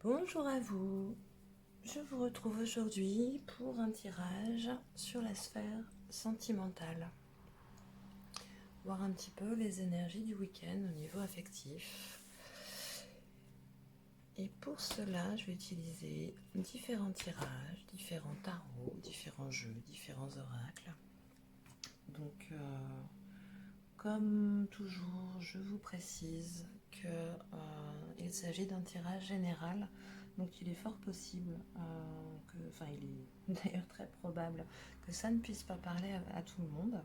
Bonjour à vous, je vous retrouve aujourd'hui pour un tirage sur la sphère sentimentale. Voir un petit peu les énergies du week-end au niveau affectif. Et pour cela, je vais utiliser différents tirages, différents tarots, différents jeux, différents oracles. Donc, comme toujours, je vous précise qu'il s'agit d'un tirage général. Donc il est fort possible, il est d'ailleurs très probable que ça ne puisse pas parler à tout le monde,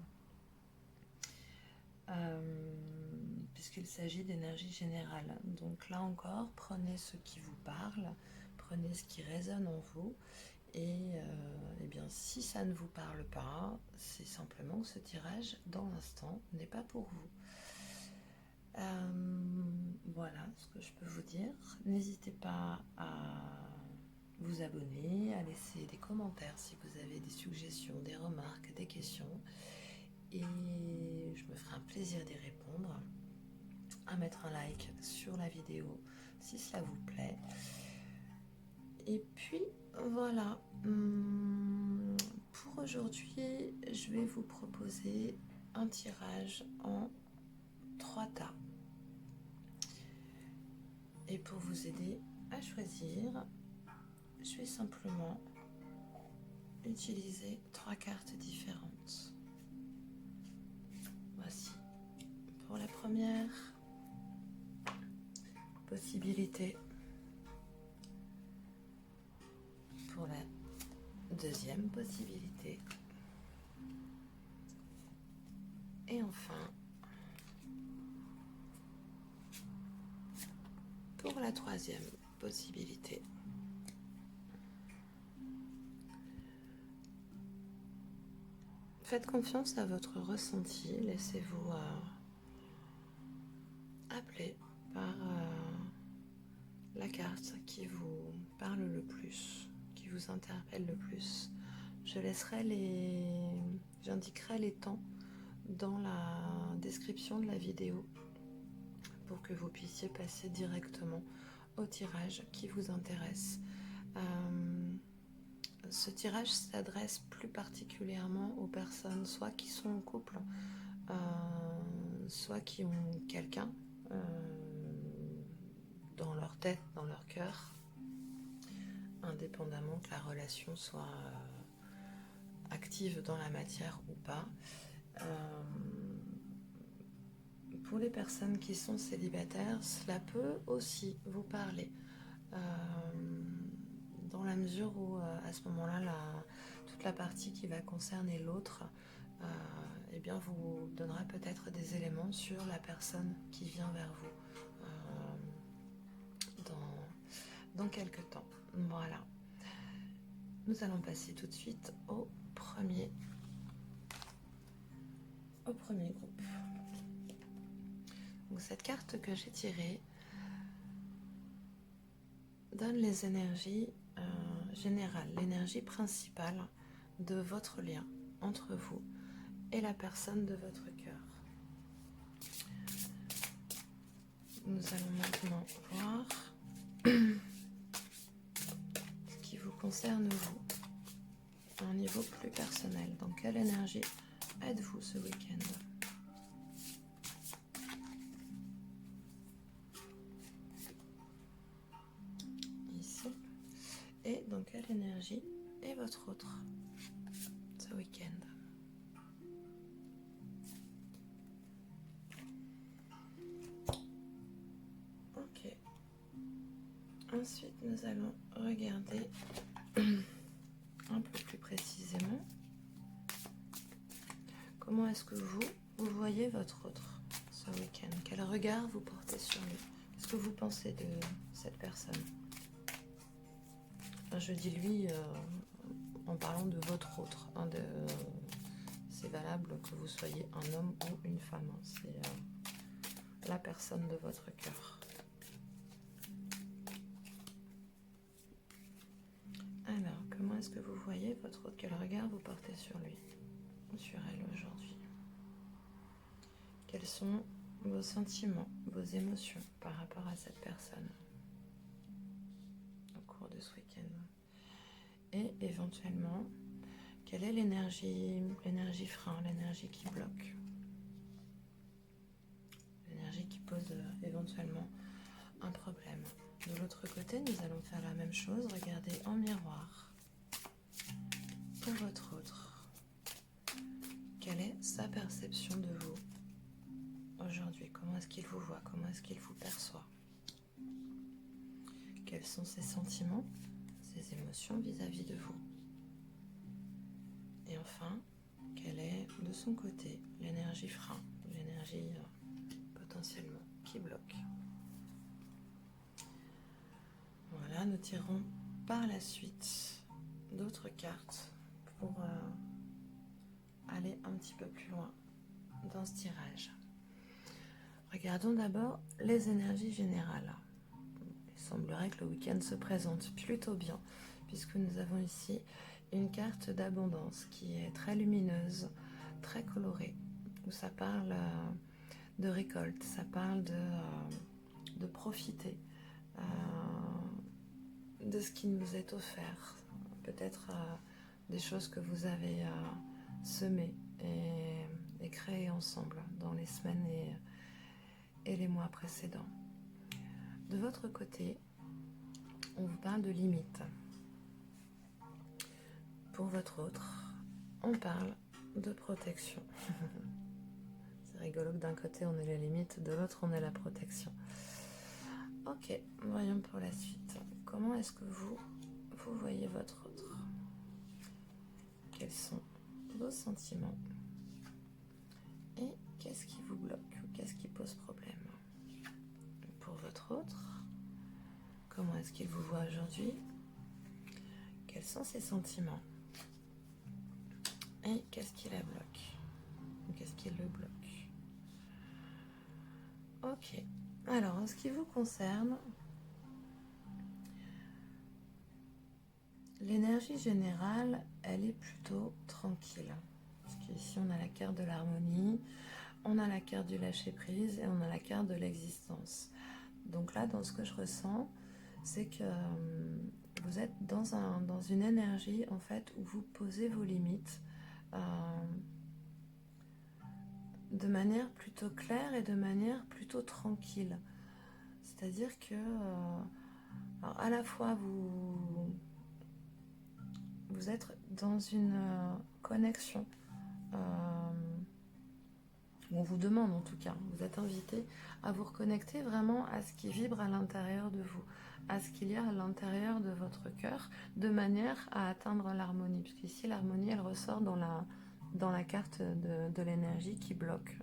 puisqu'il s'agit d'énergie générale. Donc là encore, prenez ce qui vous parle, prenez ce qui résonne en vous, et bien, si ça ne vous parle pas, c'est simplement que ce tirage, dans l'instant, n'est pas pour vous. Voilà ce que je peux vous dire. N'hésitez pas à vous abonner, à laisser des commentaires si vous avez des suggestions, des remarques, des questions. Et je me ferai un plaisir d'y répondre. À mettre un like sur la vidéo si cela vous plaît. Et puis voilà. Pour aujourd'hui, je vais vous proposer un tirage en 3 tas. Et pour vous aider à choisir, je vais simplement utiliser 3 cartes différentes. Voici pour la première possibilité, pour la deuxième possibilité, et enfin pour la troisième possibilité. Faites confiance à votre ressenti, laissez-vous appeler par la carte qui vous parle le plus, qui vous interpelle le plus. J'indiquerai les temps dans la description de la vidéo pour que vous puissiez passer directement au tirage qui vous intéresse. Ce tirage s'adresse plus particulièrement aux personnes soit qui sont en couple, soit qui ont quelqu'un dans leur tête, dans leur cœur, indépendamment que la relation soit active dans la matière ou pas. Pour les personnes qui sont célibataires, cela peut aussi vous parler, dans la mesure où à ce moment-là, toute la partie qui va concerner l'autre vous donnera peut-être des éléments sur la personne qui vient vers vous dans quelques temps. Voilà. Nous allons passer tout de suite au premier groupe. Donc cette carte que j'ai tirée donne les énergies générales, l'énergie principale de votre lien entre vous et la personne de votre cœur. Nous allons maintenant voir ce qui vous concerne vous, à un niveau plus personnel. Dans quelle énergie êtes-vous ce week-end ? Ici. Et dans quelle énergie est votre autre ce week-end ? Ok. Ensuite, nous allons regarder un peu plus précisément comment est-ce que vous voyez votre autre ce week-end. Quel regard vous portez sur lui ? Qu'est-ce que vous pensez de cette personne ? Je dis lui en parlant de votre autre. C'est valable que vous soyez un homme ou une femme. C'est la personne de votre cœur. Alors, comment est-ce que vous voyez votre autre ? Quel regard vous portez sur lui ou sur elle aujourd'hui ? Quels sont vos sentiments, vos émotions par rapport à cette personne ? de ce week-end. Et éventuellement, quelle est l'énergie frein, l'énergie qui bloque, l'énergie qui pose éventuellement un problème. De l'autre côté, nous allons faire la même chose. Regardez en miroir pour votre autre. Quelle est sa perception de vous aujourd'hui? Comment est-ce qu'il vous voit? Comment est-ce qu'il vous perçoit? Quels sont ses sentiments, ses émotions vis-à-vis de vous? Et enfin, quelle est de son côté l'énergie frein, l'énergie potentiellement qui bloque? Voilà, nous tirons par la suite d'autres cartes pour aller un petit peu plus loin dans ce tirage. Regardons d'abord les énergies générales. Il semblerait que le week-end se présente plutôt bien, puisque nous avons ici une carte d'abondance qui est très lumineuse, très colorée, où ça parle de récolte, ça parle de profiter de ce qui nous est offert, peut-être des choses que vous avez semées et créées ensemble dans les semaines et les mois précédents. De votre côté, on vous parle de limites. Pour votre autre, on parle de protection. C'est rigolo que d'un côté on ait les limites, de l'autre on ait la protection. Ok, voyons pour la suite. Comment est-ce que vous voyez votre autre? Quels sont vos sentiments? Et qu'est-ce qui vous bloque ou qu'est-ce qui pose problème? Pour votre autre, comment est-ce qu'il vous voit aujourd'hui? Quels sont ses sentiments? Et qu'est-ce qui la bloque? Qu'est-ce qui le bloque? Ok. Alors, en ce qui vous concerne, l'énergie générale, elle est plutôt tranquille. Parce qu'ici, on a la carte de l'harmonie, on a la carte du lâcher-prise et on a la carte de l'existence. Donc là, dans ce que je ressens, c'est que vous êtes dans une énergie, en fait, où vous posez vos limites de manière plutôt claire et de manière plutôt tranquille. C'est-à-dire que alors à la fois vous êtes dans une connexion, on vous demande en tout cas, vous êtes invité à vous reconnecter vraiment à ce qui vibre à l'intérieur de vous, à ce qu'il y a à l'intérieur de votre cœur, de manière à atteindre l'harmonie. Puisqu'ici l'harmonie elle ressort dans la carte de l'énergie qui bloque,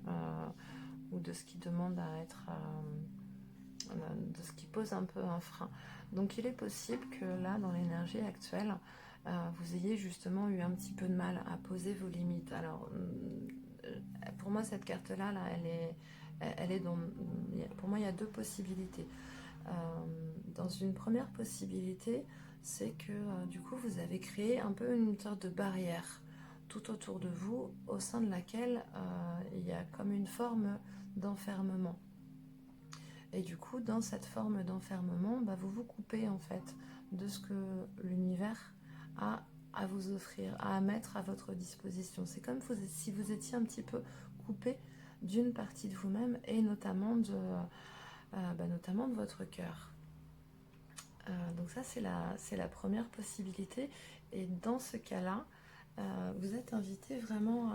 ou de ce qui demande à être... de ce qui pose un peu un frein. Donc il est possible que là, dans l'énergie actuelle, vous ayez justement eu un petit peu de mal à poser vos limites. Alors, pour moi, cette carte-là, elle est dans... Pour moi, il y a deux possibilités. Dans une première possibilité, c'est que du coup, vous avez créé un peu une sorte de barrière tout autour de vous, au sein de laquelle il y a comme une forme d'enfermement. Et du coup, dans cette forme d'enfermement, vous vous coupez en fait de ce que l'univers a à vous offrir, à mettre à votre disposition. C'est comme si vous étiez un petit peu coupé d'une partie de vous-même et notamment de votre cœur. Donc ça, c'est la première possibilité. Et dans ce cas-là, vous êtes invité vraiment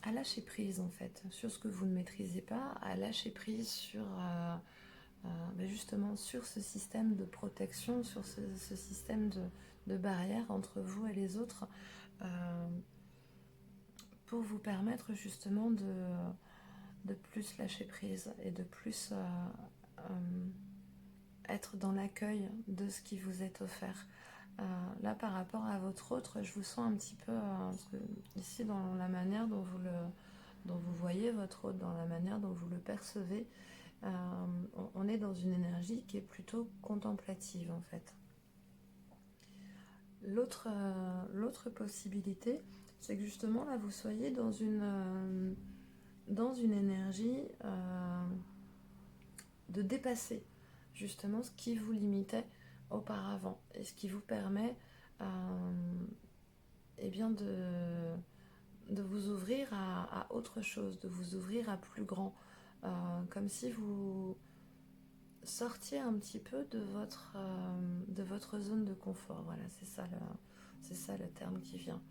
à lâcher prise en fait sur ce que vous ne maîtrisez pas, à lâcher prise sur justement sur ce système de protection, sur ce système de barrière entre vous et les autres, pour vous permettre justement de plus lâcher prise et de plus être dans l'accueil de ce qui vous est offert. Là, par rapport à votre autre, je vous sens un petit peu, parce que ici, dans la manière dont vous voyez votre autre, dans la manière dont vous le percevez, on est dans une énergie qui est plutôt contemplative, en fait. L'autre possibilité, c'est que justement, là, vous soyez dans une énergie de dépasser, justement, ce qui vous limitait auparavant, et ce qui vous permet eh bien de vous ouvrir à autre chose, de vous ouvrir à plus grand, comme si vous sortiez un petit peu de votre zone de confort. Voilà, c'est ça le terme qui vient.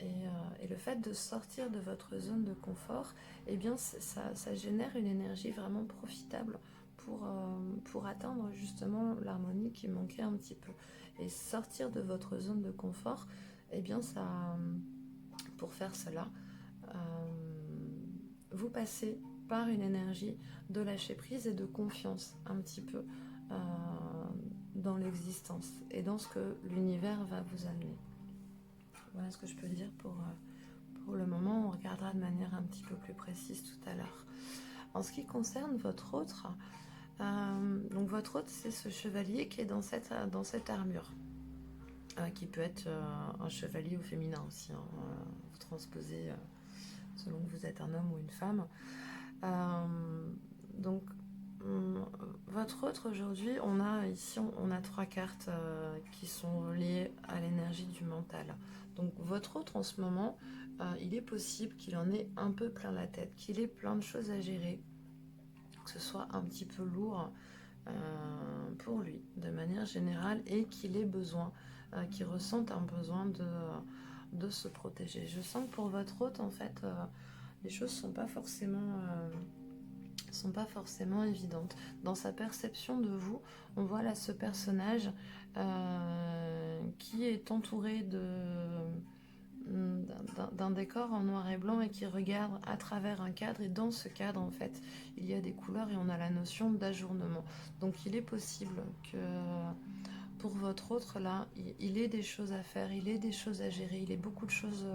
Et le fait de sortir de votre zone de confort, eh bien ça génère une énergie vraiment profitable pour atteindre justement l'harmonie qui manquait un petit peu. Et sortir de votre zone de confort, eh bien pour faire cela, vous passez par une énergie de lâcher prise et de confiance un petit peu dans l'existence et dans ce que l'univers va vous amener. Voilà ce que je peux dire pour le moment. On regardera de manière un petit peu plus précise tout à l'heure. En ce qui concerne votre autre, donc votre autre, c'est ce chevalier qui est dans cette armure, qui peut être un chevalier au féminin aussi, hein, vous transposez selon que vous êtes un homme ou une femme. Donc votre autre aujourd'hui, on a 3 cartes qui sont liées à l'énergie du mental. Donc votre autre en ce moment, il est possible qu'il en ait un peu plein la tête, qu'il ait plein de choses à gérer, que ce soit un petit peu lourd pour lui de manière générale, et qu'il ait besoin, qu'il ressente un besoin de se protéger. Je sens que pour votre autre, en fait, les choses sont pas forcément évidentes. Dans sa perception de vous, on voit là ce personnage qui est entouré d'un décor en noir et blanc et qui regarde à travers un cadre, et dans ce cadre en fait il y a des couleurs et on a la notion d'ajournement. Donc il est possible que pour votre autre là, il ait des choses à faire, il ait des choses à gérer, il ait beaucoup de choses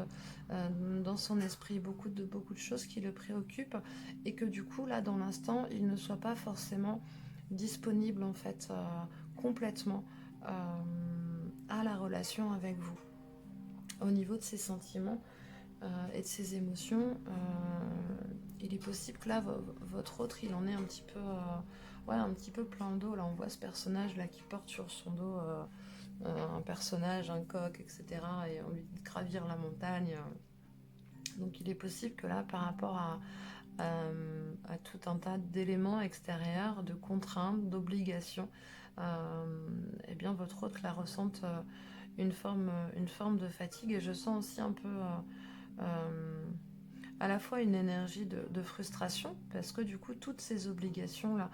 dans son esprit, beaucoup de choses qui le préoccupent, et que du coup là dans l'instant il ne soit pas forcément disponible en fait complètement à la relation avec vous. Au niveau de ses sentiments et de ses émotions, il est possible que là votre autre il en ait un petit peu plein le dos. Là on voit ce personnage là qui porte sur son dos un personnage, un coq, etc. Et on lui dit de gravir la montagne. Donc il est possible que là par rapport à tout un tas d'éléments extérieurs, de contraintes, d'obligations, eh bien votre autre la ressente une forme de fatigue. Et je sens aussi un peu à la fois une énergie de frustration, parce que du coup toutes ces obligations là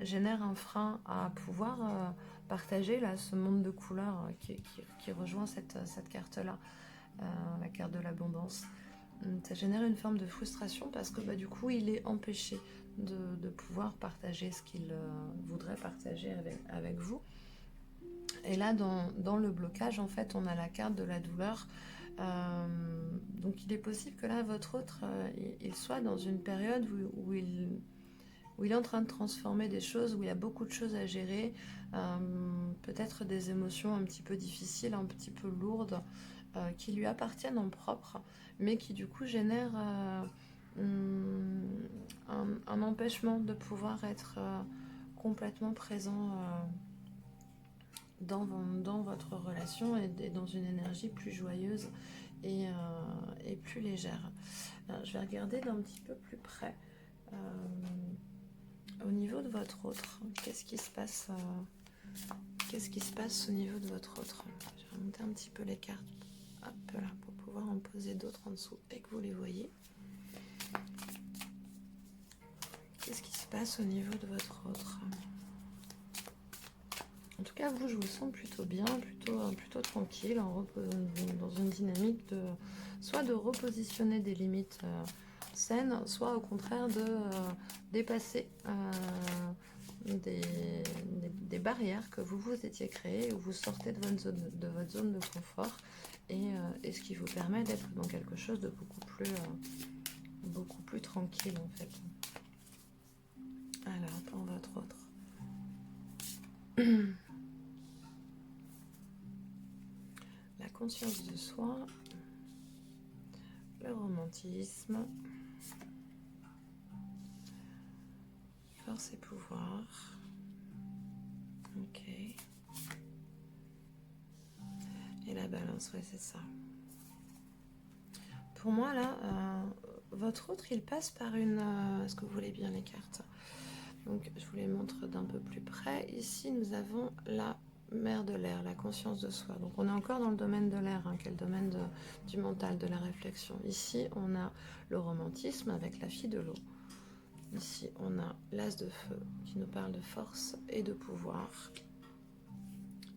génèrent un frein à pouvoir partager là ce monde de couleurs qui rejoint cette carte là, la carte de l'abondance. Ça génère une forme de frustration parce que du coup il est empêché de pouvoir partager ce qu'il voudrait partager avec vous. Et là dans le blocage en fait on a la carte de la douleur. Donc il est possible que là votre autre il soit dans une période où il est en train de transformer des choses, où il y a beaucoup de choses à gérer, peut-être des émotions un petit peu difficiles, un petit peu lourdes, qui lui appartiennent en propre, mais qui du coup génèrent un empêchement de pouvoir être complètement présent dans votre relation, et dans une énergie plus joyeuse et plus légère. Alors, je vais regarder d'un petit peu plus près au niveau de votre autre. Qu'est-ce qui se passe au niveau de votre autre? Je vais remonter un petit peu les cartes, hop là, pour pouvoir en poser d'autres en dessous et que vous les voyez. Qu'est-ce qui se passe au niveau de votre autre? En tout cas, vous, je vous sens plutôt bien, plutôt tranquille, dans une dynamique soit de repositionner des limites saines, soit au contraire de dépasser des barrières que vous vous étiez créées, où vous sortez de votre zone de confort, et ce qui vous permet d'être dans quelque chose de beaucoup plus tranquille en fait. Alors, pour votre autre. La conscience de soi, le romantisme, force et pouvoir, Ok. Et la balance, ouais, c'est ça. Pour moi, là, votre autre, il passe par une... Est-ce que vous voulez bien les cartes? Donc, je vous les montre d'un peu plus près. Ici, nous avons la mère de l'air, la conscience de soi. Donc, on est encore dans le domaine de l'air, qui est le domaine du mental, de la réflexion. Ici, on a le romantisme avec la fille de l'eau. Ici, on a l'as de feu qui nous parle de force et de pouvoir.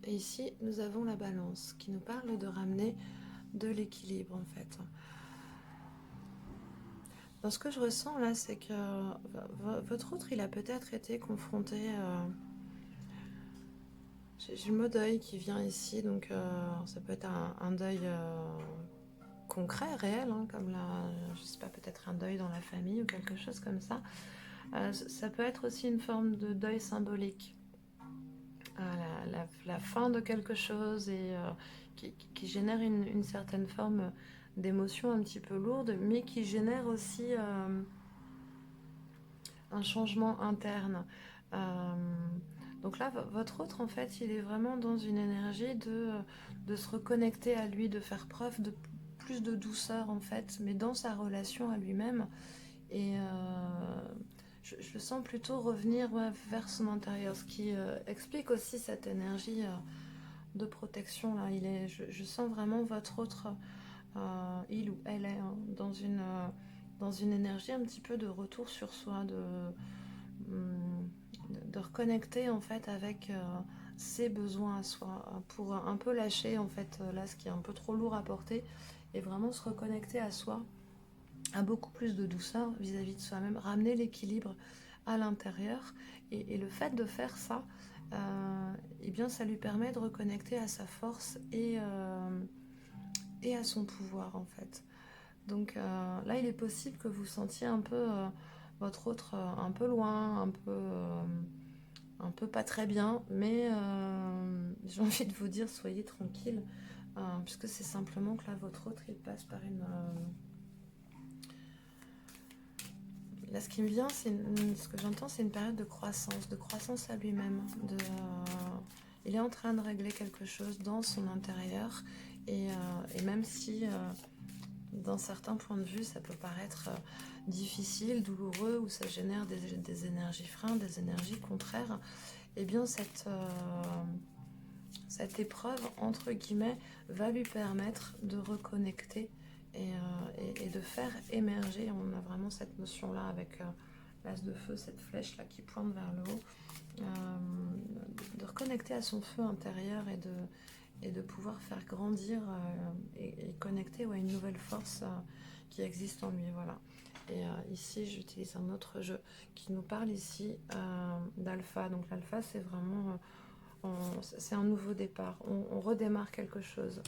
Et ici, nous avons la balance qui nous parle de ramener de l'équilibre, en fait. Dans ce que je ressens, là, c'est que votre autre, il a peut-être été confronté... J'ai le mot deuil qui vient ici, donc ça peut être un deuil concret, réel, comme je sais pas, peut-être un deuil dans la famille ou quelque chose comme ça. Ça peut être aussi une forme de deuil symbolique. La fin de quelque chose et qui génère une certaine forme d'émotion un petit peu lourde, mais qui génère aussi un changement interne. Donc là, votre autre, en fait, il est vraiment dans une énergie de se reconnecter à lui, de faire preuve de plus de douceur, en fait, mais dans sa relation à lui-même. Et je le sens plutôt revenir vers son intérieur, ce qui explique aussi cette énergie de protection. Là. Je sens vraiment votre autre, il ou elle est dans une énergie un petit peu de retour sur soi, de reconnecter en fait avec ses besoins à soi, pour un peu lâcher en fait là ce qui est un peu trop lourd à porter et vraiment se reconnecter à soi, à beaucoup plus de douceur vis-à-vis de soi-même, ramener l'équilibre à l'intérieur et le fait de faire ça, eh bien ça lui permet de reconnecter à sa force et à son pouvoir en fait. Donc là il est possible que vous sentiez un peu votre autre un peu loin, un peu pas très bien, mais j'ai envie de vous dire soyez tranquille, puisque c'est simplement que là votre autre il passe par une... Là ce qui me vient, ce que j'entends c'est une période de croissance à lui-même. Il est en train de régler quelque chose dans son intérieur et même si d'un certain point de vue ça peut paraître difficile, douloureux, ou ça génère des énergies freins, des énergies contraires, eh bien cette épreuve, entre guillemets, va lui permettre de reconnecter et de faire émerger, on a vraiment cette notion-là avec l'as de feu, cette flèche-là qui pointe vers le haut, de reconnecter à son feu intérieur et de pouvoir faire grandir et connecter à une nouvelle force qui existe en lui, voilà. Et ici, j'utilise un autre jeu qui nous parle ici d'alpha. Donc l'alpha, c'est vraiment... c'est un nouveau départ, on redémarre quelque chose.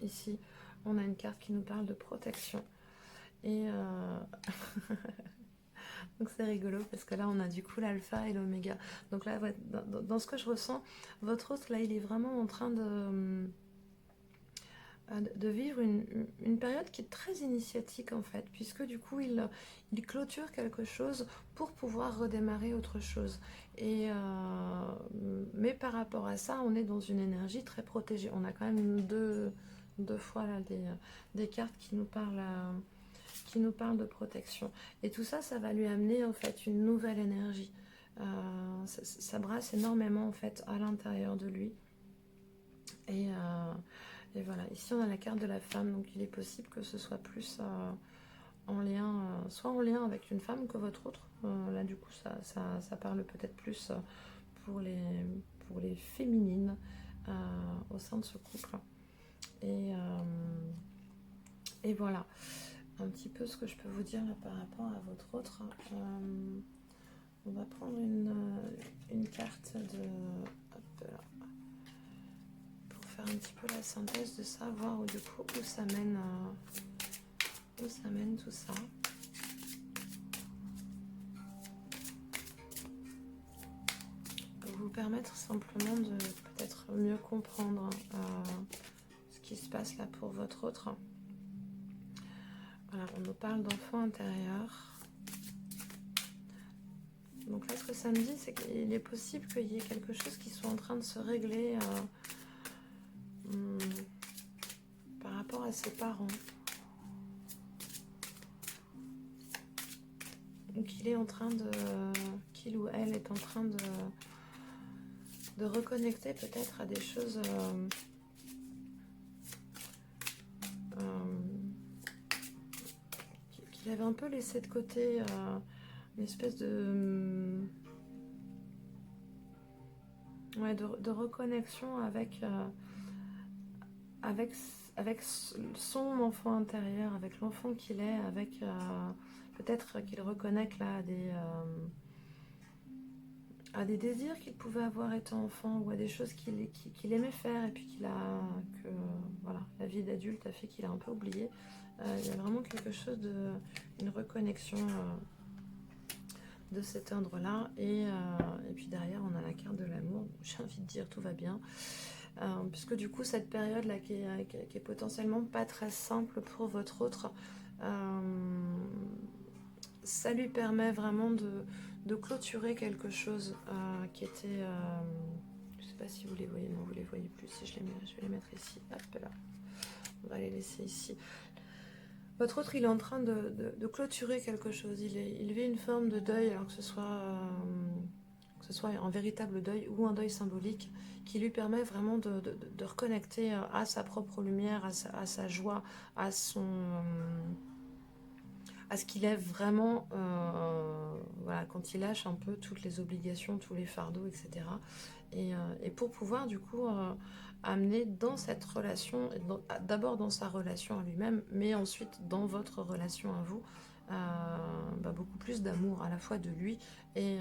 Ici, on a une carte qui nous parle de protection. Et donc c'est rigolo parce que là, on a du coup l'alpha et l'oméga. Donc là, ouais, dans ce que je ressens, votre autre, là, il est vraiment en train de vivre une période qui est très initiatique en fait, puisque du coup il clôture quelque chose pour pouvoir redémarrer autre chose. Et mais par rapport à ça, on est dans une énergie très protégée. On a quand même deux fois là, des cartes qui nous parlent de protection. Et tout ça, ça va lui amener en fait une nouvelle énergie. Ça brasse énormément en fait à l'intérieur de lui. Et voilà, ici on a la carte de la femme, donc il est possible que ce soit plus en lien, soit en lien avec une femme que votre autre. Là du coup ça parle peut-être plus pour les féminines au sein de ce couple. Et voilà, un petit peu ce que je peux vous dire là, par rapport à votre autre. On va prendre une carte de là. Faire un petit peu la synthèse de ça, voir où ça mène tout ça. Pour vous permettre simplement de peut-être mieux comprendre ce qui se passe là pour votre autre. Voilà, on nous parle d'enfant intérieur. Donc là, ce que ça me dit, c'est qu'il est possible qu'il y ait quelque chose qui soit en train de se régler par rapport à ses parents. Ou qu'il est en train de... qu'il ou elle est en train de reconnecter peut-être à des choses... qu'il avait un peu laissé de côté, une espèce de... ouais, de reconnexion avec son enfant intérieur, avec l'enfant qu'il est, avec peut-être qu'il reconnecte là à des désirs qu'il pouvait avoir étant enfant ou à des choses qu'il aimait faire et puis voilà, la vie d'adulte a fait qu'il a un peu oublié. Il y a vraiment quelque chose une reconnexion de cet ordre-là et puis derrière on a la carte de l'amour. J'ai envie de dire tout va bien. Puisque du coup cette période là qui est potentiellement pas très simple pour votre autre, ça lui permet vraiment de clôturer quelque chose qui était, je sais pas si vous les voyez, non vous les voyez plus, si je vais les mettre ici, hop là, on va les laisser ici. Votre autre il est en train de clôturer quelque chose, il vit une forme de deuil, alors que ce soit un véritable deuil ou un deuil symbolique qui lui permet vraiment de reconnecter à sa propre lumière, à sa joie, à ce qu'il est vraiment, voilà, quand il lâche un peu toutes les obligations, tous les fardeaux, etc. Et pour pouvoir du coup amener dans cette relation, d'abord dans sa relation à lui-même, mais ensuite dans votre relation à vous, beaucoup plus d'amour à la fois de lui et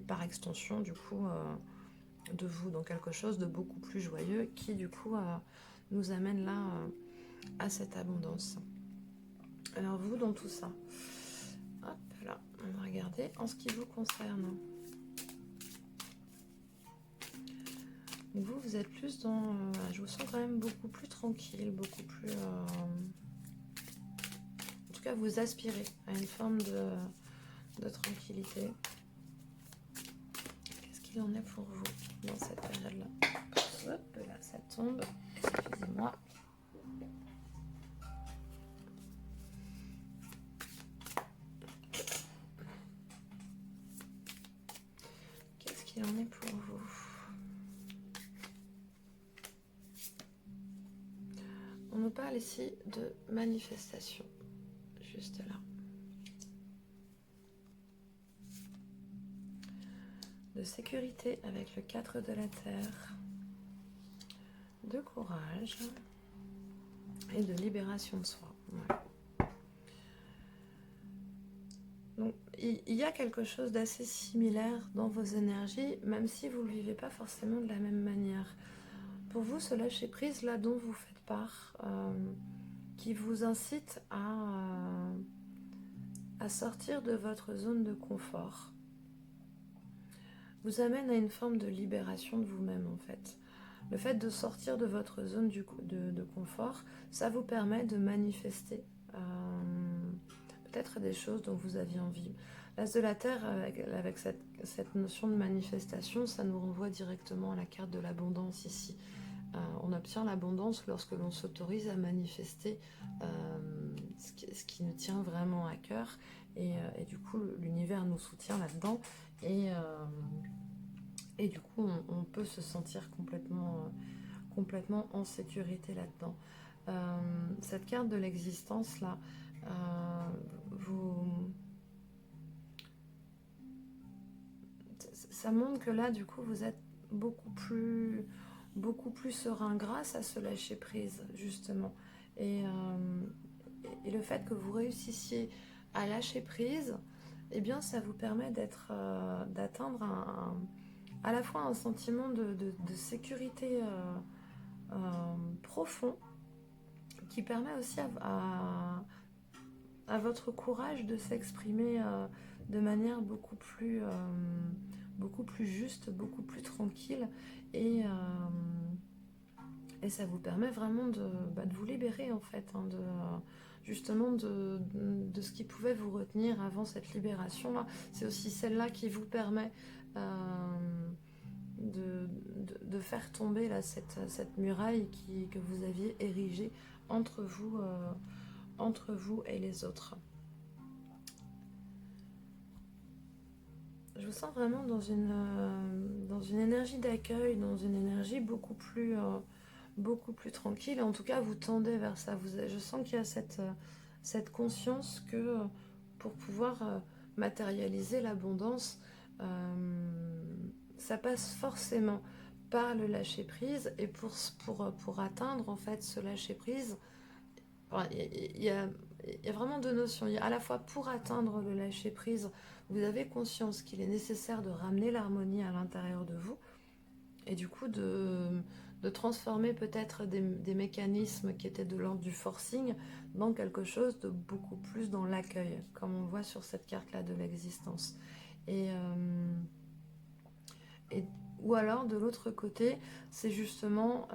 par extension du coup de vous, dans quelque chose de beaucoup plus joyeux qui du coup nous amène là à cette abondance. Alors vous dans tout ça, hop là, on va regarder en ce qui vous concerne. Vous êtes plus dans, je vous sens quand même beaucoup plus tranquille, beaucoup plus, en tout cas vous aspirez à une forme de tranquillité. Qu'est-ce qu'il en est pour vous dans cette période-là? Hop là, ça tombe, excusez-moi. Qu'est-ce qu'il en est pour vous? On nous parle ici de manifestation, juste là. De sécurité avec le 4 de la terre, de courage et de libération de soi. Ouais. Donc, il y a quelque chose d'assez similaire dans vos énergies, même si vous ne le vivez pas forcément de la même manière. Pour vous, ce lâcher-prise là dont vous faites part, qui vous incite à sortir de votre zone de confort, vous amène à une forme de libération de vous-même en fait. Le fait de sortir de votre zone de confort, ça vous permet de manifester peut-être des choses dont vous aviez envie. L'As de la Terre, avec cette notion de manifestation, ça nous renvoie directement à la carte de l'abondance ici. On obtient l'abondance lorsque l'on s'autorise à manifester ce qui nous tient vraiment à cœur. Et du coup, l'univers nous soutient là-dedans. Et du coup, on peut se sentir complètement en sécurité là-dedans. Cette carte de l'existence là, ça montre que là, du coup, vous êtes beaucoup plus serein grâce à ce lâcher prise justement. Et le fait que vous réussissiez à lâcher prise, eh bien, ça vous permet d'atteindre à la fois un sentiment de sécurité profond, qui permet aussi à votre courage de s'exprimer de manière beaucoup plus juste, beaucoup plus tranquille et Et ça vous permet vraiment de vous libérer en fait, hein, justement de ce qui pouvait vous retenir avant cette libération-là. C'est aussi celle-là qui vous permet de faire tomber là, cette muraille que vous aviez érigée entre vous et les autres. Je vous sens vraiment dans une énergie d'accueil, dans une énergie beaucoup plus tranquille. En tout cas, vous tendez vers ça. Je sens qu'il y a cette conscience que pour pouvoir matérialiser l'abondance, ça passe forcément par le lâcher-prise. Et pour atteindre en fait ce lâcher-prise, il y a vraiment deux notions. Il y a à la fois pour atteindre le lâcher-prise, vous avez conscience qu'il est nécessaire de ramener l'harmonie à l'intérieur de vous et du coup de transformer peut-être des mécanismes qui étaient de l'ordre du forcing dans quelque chose de beaucoup plus dans l'accueil, comme on voit sur cette carte-là de l'existence. Ou alors, de l'autre côté, c'est justement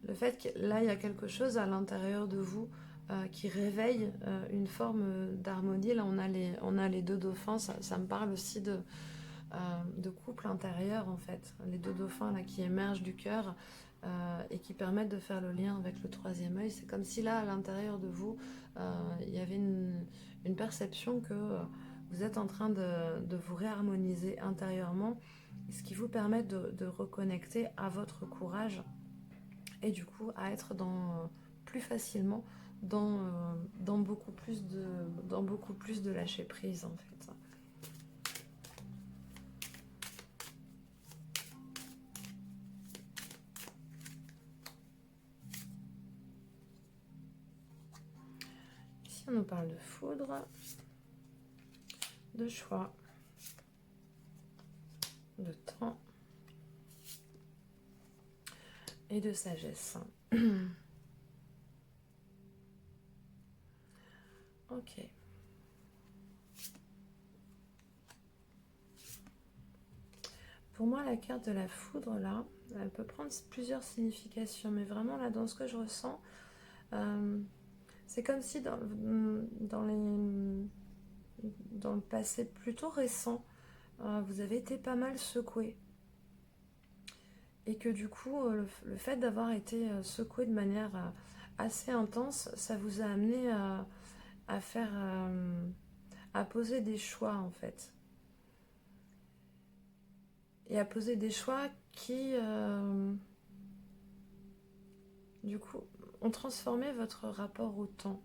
le fait que là, il y a quelque chose à l'intérieur de vous qui réveille une forme d'harmonie. Là, on a les deux dauphins, ça me parle aussi de couple intérieur, en fait. Les deux dauphins là, qui émergent du cœur et qui permettent de faire le lien avec le troisième œil. C'est comme si là, à l'intérieur de vous, il y avait une perception que vous êtes en train de vous réharmoniser intérieurement, ce qui vous permet de reconnecter à votre courage et du coup à être plus facilement dans beaucoup plus de lâcher prise en fait. Ici on nous parle de foudre, de choix, de temps et de sagesse. Ok. Pour moi, la carte de la foudre, là, elle peut prendre plusieurs significations, mais vraiment, là, dans ce que je ressens, c'est comme si dans le passé plutôt récent, vous avez été pas mal secoué. Et que du coup, le fait d'avoir été secoué de manière assez intense, ça vous a amené à poser des choix, en fait. Et à poser des choix qui, du coup, ont transformé votre rapport au temps.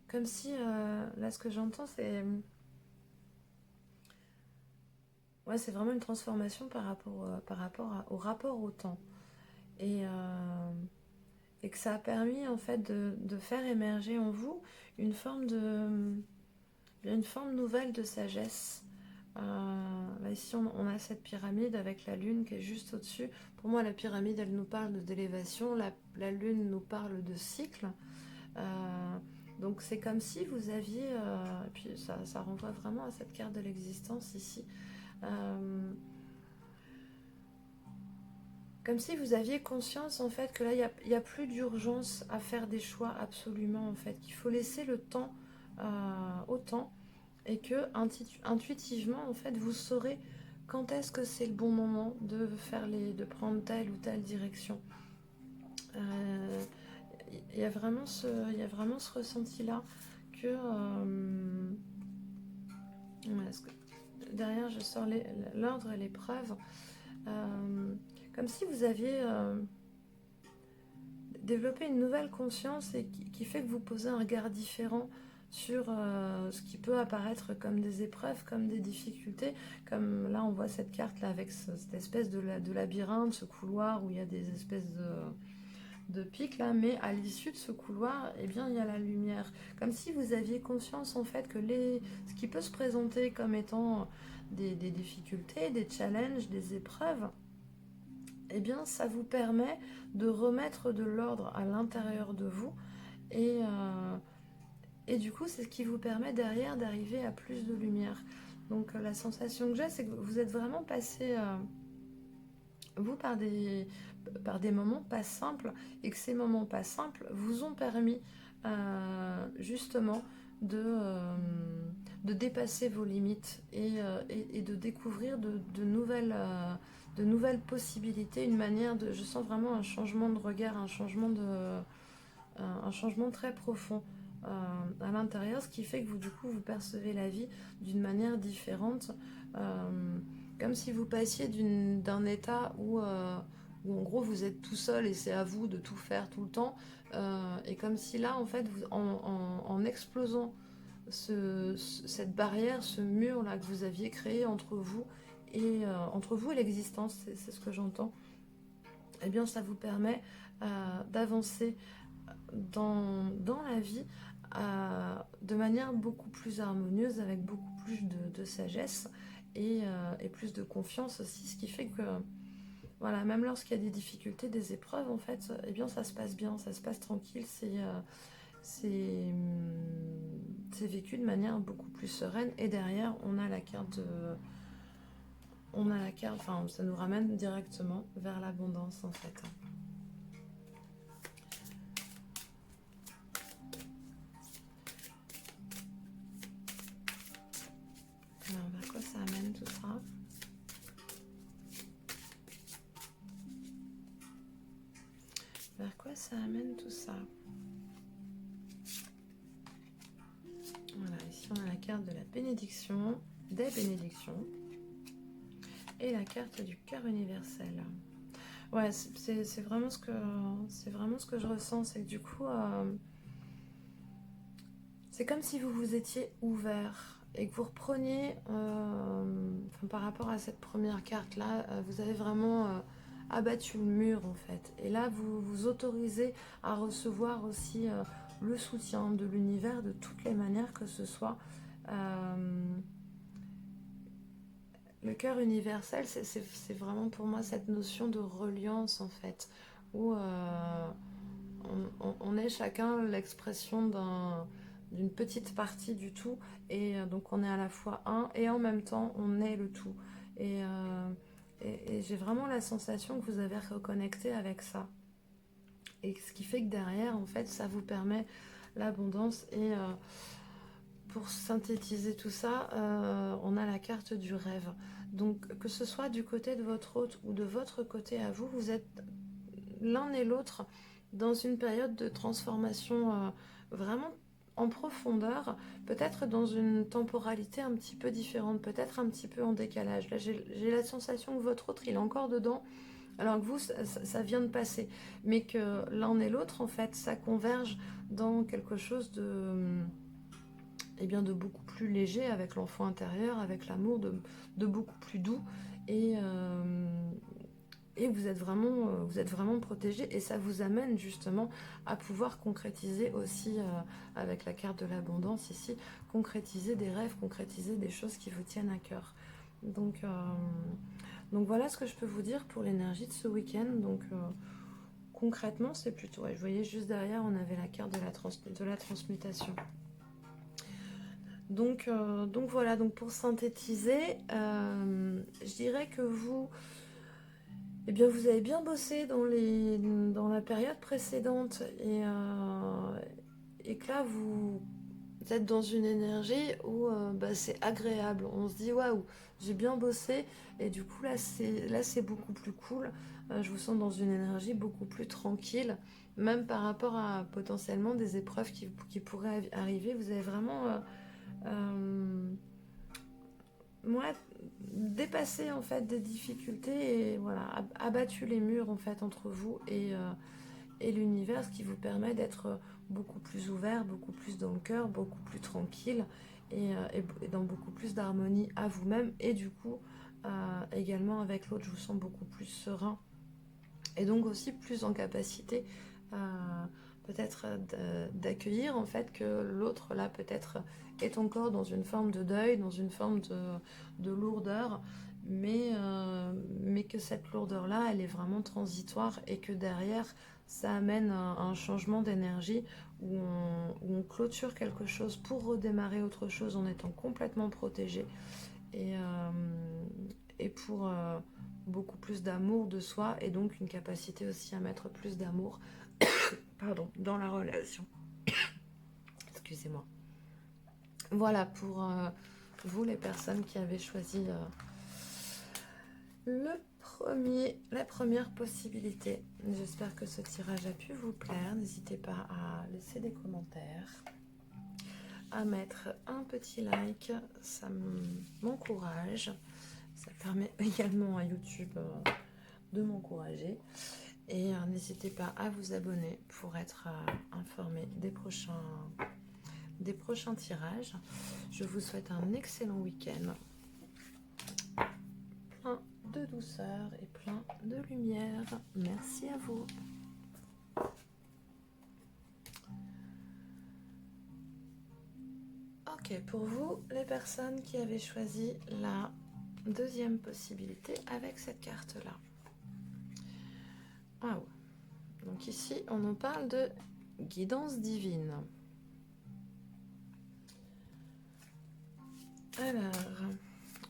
Comme si, là, ce que j'entends, c'est... Ouais, c'est vraiment une transformation par rapport au rapport au temps. Et que ça a permis, en fait, de faire émerger en vous une forme nouvelle de sagesse. Là, ici, on a cette pyramide avec la lune qui est juste au-dessus. Pour moi, la pyramide, elle nous parle d'élévation. La lune nous parle de cycle. Donc, c'est comme si vous aviez... et puis, ça renvoie vraiment à cette carte de l'existence ici. Comme si vous aviez conscience, en fait, que là, il n'y a plus d'urgence à faire des choix absolument, en fait. Qu'il faut laisser le temps au temps. Et que intuitivement, en fait, vous saurez quand est-ce que c'est le bon moment de prendre telle ou telle direction. Il y a vraiment ce ressenti-là que, derrière, je sors l'ordre et l'épreuve. Comme si vous aviez développé une nouvelle conscience et qui fait que vous posez un regard différent sur ce qui peut apparaître comme des épreuves, comme des difficultés. Comme là, on voit cette carte là avec cette espèce de labyrinthe, ce couloir où il y a des espèces de pics là, mais à l'issue de ce couloir, eh bien, il y a la lumière. Comme si vous aviez conscience en fait que ce qui peut se présenter comme étant des difficultés, des challenges, des épreuves, eh bien, ça vous permet de remettre de l'ordre à l'intérieur de vous et du coup, c'est ce qui vous permet derrière d'arriver à plus de lumière. Donc la sensation que j'ai, c'est que vous êtes vraiment passé, vous, par des moments pas simples, et que ces moments pas simples vous ont permis justement de dépasser vos limites et de découvrir de nouvelles possibilités, une manière de... Je sens vraiment un changement de regard, un changement très profond à l'intérieur, ce qui fait que vous, du coup, vous percevez la vie d'une manière différente, euh, comme si vous passiez d'un état où, en gros, vous êtes tout seul et c'est à vous de tout faire tout le temps, et comme si là, en fait, en explosant cette barrière, ce mur là que vous aviez créé entre vous et l'existence, c'est ce que j'entends, eh bien ça vous permet d'avancer dans la vie de manière beaucoup plus harmonieuse, avec beaucoup plus de sagesse et plus de confiance aussi, ce qui fait que voilà, même lorsqu'il y a des difficultés, des épreuves, en fait, eh bien ça se passe bien, ça se passe tranquille, c'est c'est vécu de manière beaucoup plus sereine. Et derrière, on a la carte, enfin, ça nous ramène directement vers l'abondance, en fait. Alors, vers quoi ça amène tout ça? Vers quoi ça amène tout ça? Voilà, ici on a la carte de la bénédiction, des bénédictions, et la carte du cœur universel. Ouais, c'est vraiment ce que je ressens, c'est que du coup, c'est comme si vous vous étiez ouvert et que vous repreniez, par rapport à cette première carte-là, vous avez vraiment abattu le mur en fait. Et là, vous vous autorisez à recevoir aussi le soutien de l'univers de toutes les manières que ce soit. Euh, le cœur universel, c'est vraiment pour moi cette notion de reliance en fait, où on est chacun l'expression d'une petite partie du tout, et donc on est à la fois un et en même temps on est le tout. Et, euh, et j'ai vraiment la sensation que vous avez reconnecté avec ça. Et ce qui fait que derrière, en fait, ça vous permet l'abondance. Et pour synthétiser tout ça, on a la carte du rêve. Donc que ce soit du côté de votre hôte ou de votre côté à vous, vous êtes l'un et l'autre dans une période de transformation vraiment en profondeur, peut-être dans une temporalité un petit peu différente, peut-être un petit peu en décalage. Là, j'ai la sensation que votre autre, il est encore dedans, alors que vous, ça vient de passer. Mais que l'un et l'autre, en fait, ça converge dans quelque chose eh bien, de beaucoup plus léger, avec l'enfant intérieur, avec l'amour, de beaucoup plus doux. Et, et vous êtes vraiment protégé, et ça vous amène justement à pouvoir concrétiser aussi, avec la carte de l'abondance ici, concrétiser des rêves, concrétiser des choses qui vous tiennent à cœur. Donc voilà ce que je peux vous dire pour l'énergie de ce week-end. Donc concrètement, c'est plutôt... Ouais, vous voyez, juste derrière, on avait la carte de la transmutation. Donc voilà, donc pour synthétiser, je dirais que vous... Eh bien, vous avez bien bossé dans la période précédente, et que là, vous êtes dans une énergie où c'est agréable. On se dit, waouh, j'ai bien bossé, et du coup, là, c'est beaucoup plus cool. Je vous sens dans une énergie beaucoup plus tranquille, même par rapport à potentiellement des épreuves qui pourraient arriver. Vous avez vraiment... euh, moi, dépasser en fait des difficultés, et voilà, abattu les murs en fait entre vous et l'univers, ce qui vous permet d'être beaucoup plus ouvert, beaucoup plus dans le cœur, beaucoup plus tranquille, et dans beaucoup plus d'harmonie à vous-même, et du coup également avec l'autre. Je vous sens beaucoup plus serein, et donc aussi plus en capacité peut-être d'accueillir en fait que l'autre là peut-être est encore dans une forme de deuil, dans une forme de lourdeur, mais que cette lourdeur là elle est vraiment transitoire, et que derrière ça amène un changement d'énergie où on clôture quelque chose pour redémarrer autre chose en étant complètement protégé. et pour beaucoup plus d'amour de soi et donc une capacité aussi à mettre plus d'amour pardon, dans la relation. Excusez-moi. Voilà pour vous les personnes qui avez choisi la première possibilité. J'espère que ce tirage a pu vous plaire. N'hésitez pas à laisser des commentaires, à mettre un petit like, ça m'encourage. Ça permet également à YouTube de m'encourager. Et n'hésitez pas à vous abonner pour être informé des prochains tirages. Je vous souhaite un excellent week-end, plein de douceur et plein de lumière. Merci à vous. Ok, pour vous, les personnes qui avaient choisi la deuxième possibilité avec cette carte-là. Ah ouais. Donc ici, on nous parle de guidance divine. Alors,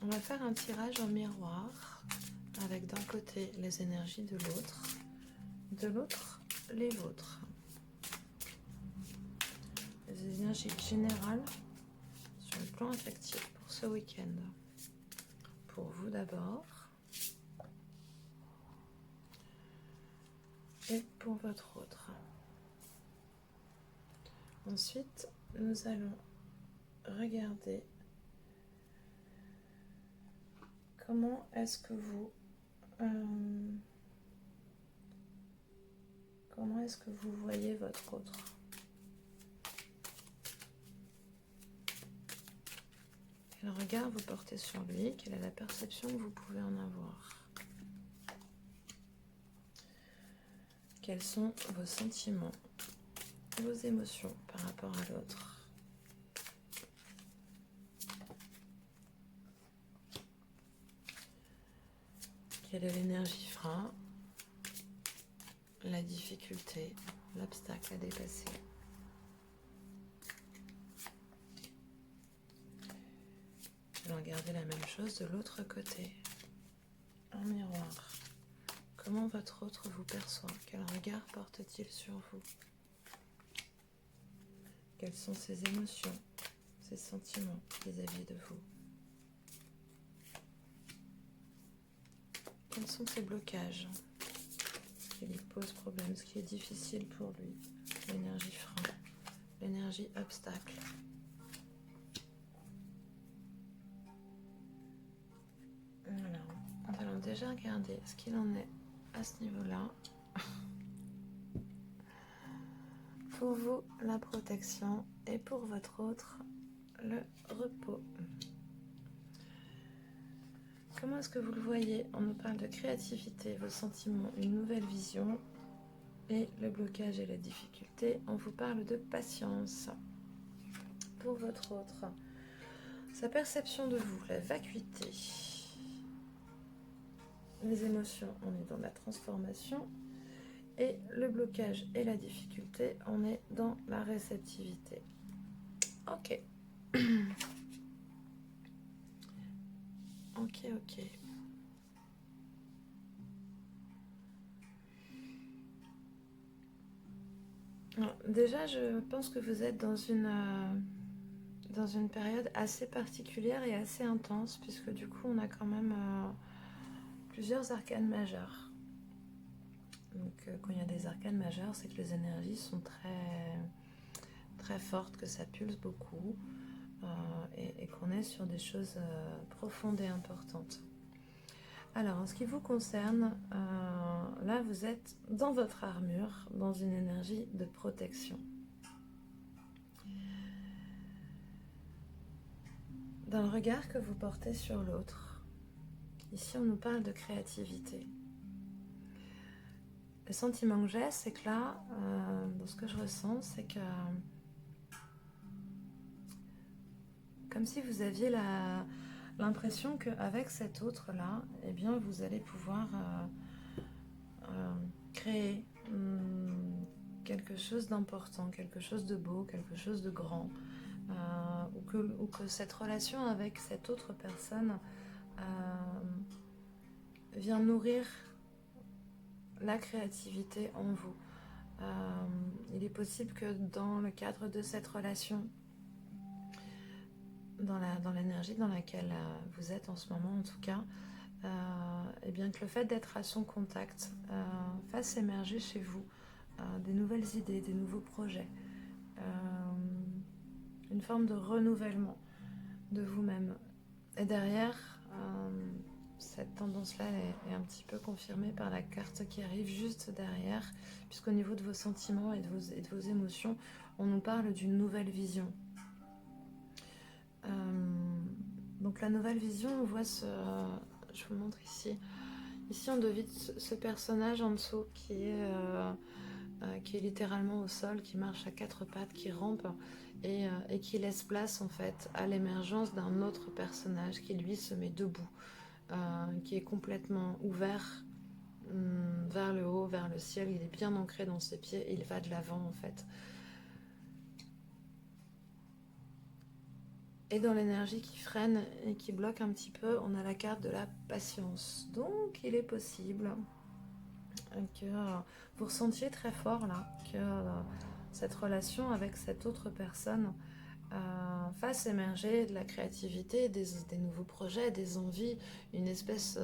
on va faire un tirage en miroir avec d'un côté les énergies de l'autre les vôtres. Les énergies générales sur le plan affectif pour ce week-end. Pour vous d'abord et pour votre autre. Ensuite, nous allons regarder comment est-ce que vous voyez votre autre. Quel regard vous portez sur lui? Quelle est la perception que vous pouvez en avoir? Quels sont vos sentiments, vos émotions par rapport à l'autre? Quelle est l'énergie frein, la difficulté, l'obstacle à dépasser? Allons regarder la même chose de l'autre côté, en miroir. Comment votre autre vous perçoit? Quel regard porte-t-il sur vous? Quelles sont ses émotions, ses sentiments vis-à-vis de vous? Quels sont ses blocages? Ce qui lui pose problème, ce qui est difficile pour lui? L'énergie frein, l'énergie obstacle. Alors, nous allons déjà regarder ce qu'il en est à ce niveau-là. Pour vous, la protection, et pour votre autre, le repos. Comment est-ce que vous le voyez? On nous parle de créativité, vos sentiments, une nouvelle vision, et le blocage et la difficulté. On vous parle de patience. Pour votre autre, sa perception de vous, la vacuité, les émotions, on est dans la transformation. Et le blocage et la difficulté, on est dans la réceptivité. Ok. Ok. Alors, déjà, je pense que vous êtes dans une période assez particulière et assez intense, puisque du coup, on a quand même plusieurs arcanes majeures. Donc, quand il y a des arcanes majeures, c'est que les énergies sont très fortes, que ça pulse beaucoup et qu'on est sur des choses profondes et importantes. Alors, en ce qui vous concerne, là, vous êtes dans votre armure, dans une énergie de protection. Dans le regard que vous portez sur l'autre, ici, on nous parle de créativité. Le sentiment que j'ai, c'est que là, dans ce que je ressens, c'est que comme si vous aviez l'impression qu'avec cet autre-là, eh bien, vous allez pouvoir créer quelque chose d'important, quelque chose de beau, quelque chose de grand, ou que cette relation avec cette autre personne vient nourrir la créativité en vous. Il est possible que dans le cadre de cette relation, dans l'énergie dans laquelle vous êtes en ce moment en tout cas, et bien que le fait d'être à son contact fasse émerger chez vous des nouvelles idées, des nouveaux projets, une forme de renouvellement de vous-même. Et derrière, cette tendance-là est un petit peu confirmée par la carte qui arrive juste derrière, puisqu'au niveau de vos sentiments et de vos émotions, on nous parle d'une nouvelle vision. Donc la nouvelle vision, on voit je vous montre ici. Ici, on devine ce personnage en dessous qui est littéralement au sol, qui marche à quatre pattes, qui rampe et qui laisse place en fait à l'émergence d'un autre personnage qui lui se met debout, qui est complètement ouvert vers le haut, vers le ciel. Il est bien ancré dans ses pieds et il va de l'avant en fait. Et dans l'énergie qui freine et qui bloque un petit peu, on a la carte de la patience. Donc il est possible que vous ressentiez très fort là, que cette relation avec cette autre personne fasse émerger de la créativité, des nouveaux projets, des envies, une espèce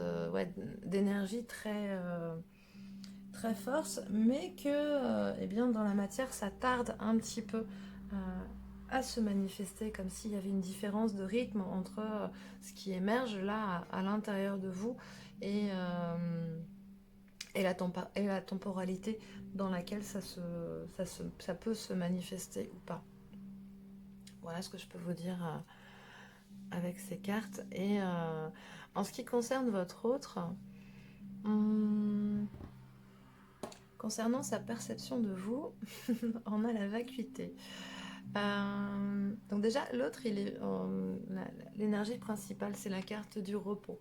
d'énergie très, très forte, mais que eh bien, dans la matière, ça tarde un petit peu à se manifester, comme s'il y avait une différence de rythme entre ce qui émerge là à l'intérieur de vous et la temporalité dans laquelle ça peut se manifester ou pas. Voilà ce que je peux vous dire avec ces cartes. Et en ce qui concerne votre autre, concernant sa perception de vous, on a la vacuité. Donc déjà, l'autre, l'énergie principale, c'est la carte du repos.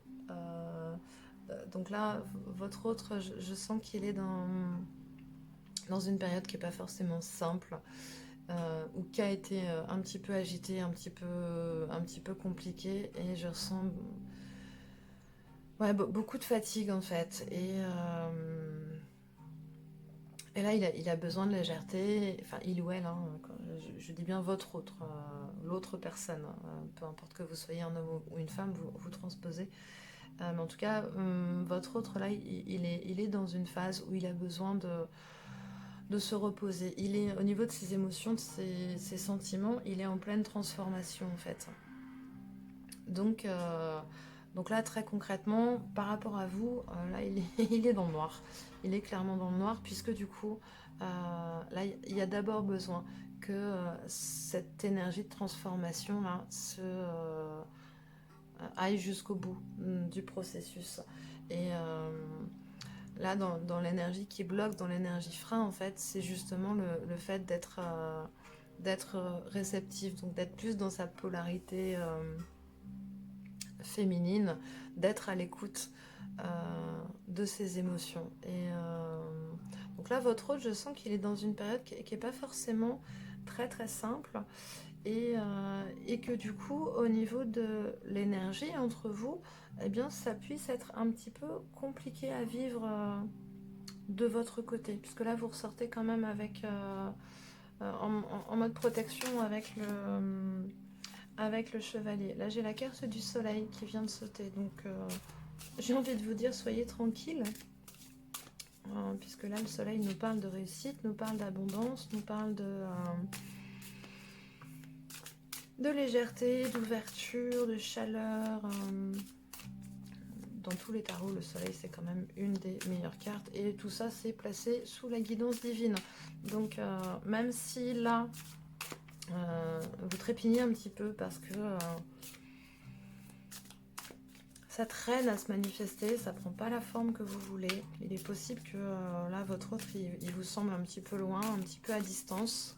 Donc là, votre autre, je sens qu'il est dans une période qui n'est pas forcément simple, ou qui a été un petit peu agitée, un petit peu compliquée, et je ressens beaucoup de fatigue en fait. Et là, il a besoin de légèreté, enfin il ou elle, hein, je dis bien votre autre, l'autre personne, peu importe que vous soyez un homme ou une femme, vous transposez. Mais en tout cas, votre autre là, il est dans une phase où il a besoin de se reposer. Il est au niveau de ses émotions, de ses sentiments, il est en pleine transformation en fait. Donc là, très concrètement, par rapport à vous, là, il est dans le noir. Il est clairement dans le noir, puisque du coup, là, il y a d'abord besoin que cette énergie de transformation là aille jusqu'au bout du processus. Et là, dans l'énergie qui bloque, dans l'énergie frein, en fait, c'est justement le fait d'être réceptif, donc d'être plus dans sa polarité féminine, d'être à l'écoute de ses émotions. Et donc là, votre autre, je sens qu'il est dans une période qui n'est pas forcément très très simple, et que du coup, au niveau de l'énergie entre vous, eh bien, ça puisse être un petit peu compliqué à vivre de votre côté, puisque là, vous ressortez quand même avec en mode protection avec le chevalier. Là, j'ai la carte du soleil qui vient de sauter, donc j'ai envie de vous dire, soyez tranquille, puisque là, le soleil nous parle de réussite, nous parle d'abondance, nous parle de légèreté, d'ouverture, de chaleur. Dans tous les tarots, le soleil, c'est quand même une des meilleures cartes, et tout ça, c'est placé sous la guidance divine. Donc, même si là, vous trépignez un petit peu parce que ça traîne à se manifester, ça prend pas la forme que vous voulez. Il est possible que là, votre autre, il vous semble un petit peu loin, un petit peu à distance.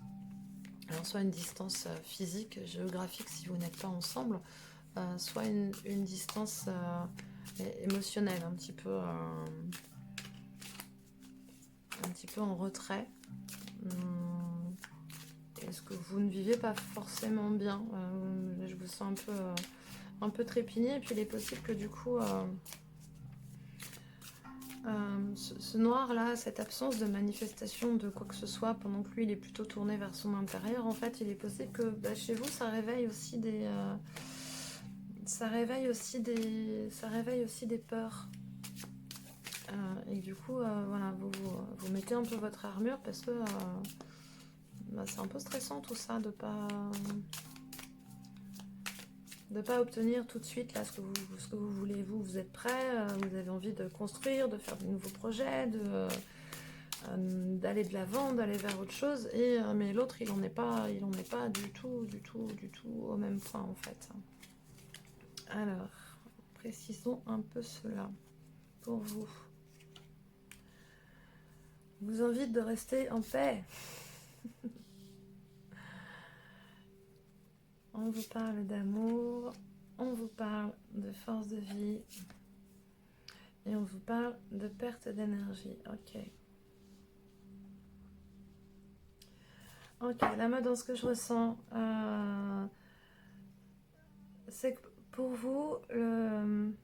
Alors, soit une distance physique, géographique, si vous n'êtes pas ensemble, soit une distance émotionnelle, un petit peu en retrait. Est-ce que vous ne vivez pas forcément bien vous sent un peu trépigné. Et puis il est possible que du coup, ce noir-là, cette absence de manifestation de quoi que ce soit, pendant que lui, il est plutôt tourné vers son intérieur, en fait, il est possible que bah, chez vous, ça réveille aussi des... ça réveille aussi des peurs. Et du coup, voilà, vous mettez un peu votre armure parce que bah, c'est un peu stressant tout ça de pas obtenir tout de suite là ce que vous voulez. Vous êtes prêt, vous avez envie de construire, de faire de nouveaux projets, d'aller de l'avant, d'aller vers autre chose. Mais l'autre, il en est pas du tout au même point en fait. Alors, précisons un peu cela pour vous. Je vous invite de rester en paix. On vous parle d'amour, on vous parle de force de vie et on vous parle de perte d'énergie. Ok. Ok, là moi dans ce que je ressens, c'est que pour vous, le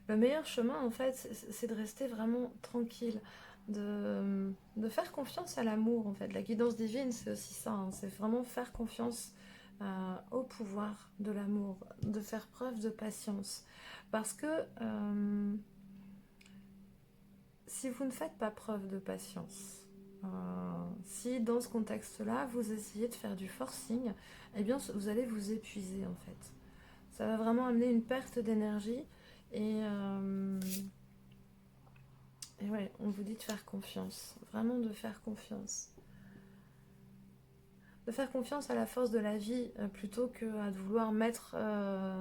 meilleur chemin en fait, c'est de rester vraiment tranquille, de faire confiance à l'amour en fait. La guidance divine, c'est aussi ça, hein, c'est vraiment faire confiance au pouvoir de l'amour, de faire preuve de patience. Parce que si vous ne faites pas preuve de patience, si dans ce contexte-là, vous essayez de faire du forcing, eh bien vous allez vous épuiser en fait. Ça va vraiment amener une perte d'énergie et ouais, on vous dit de faire confiance, vraiment de faire confiance. De faire confiance à la force de la vie plutôt que de vouloir mettre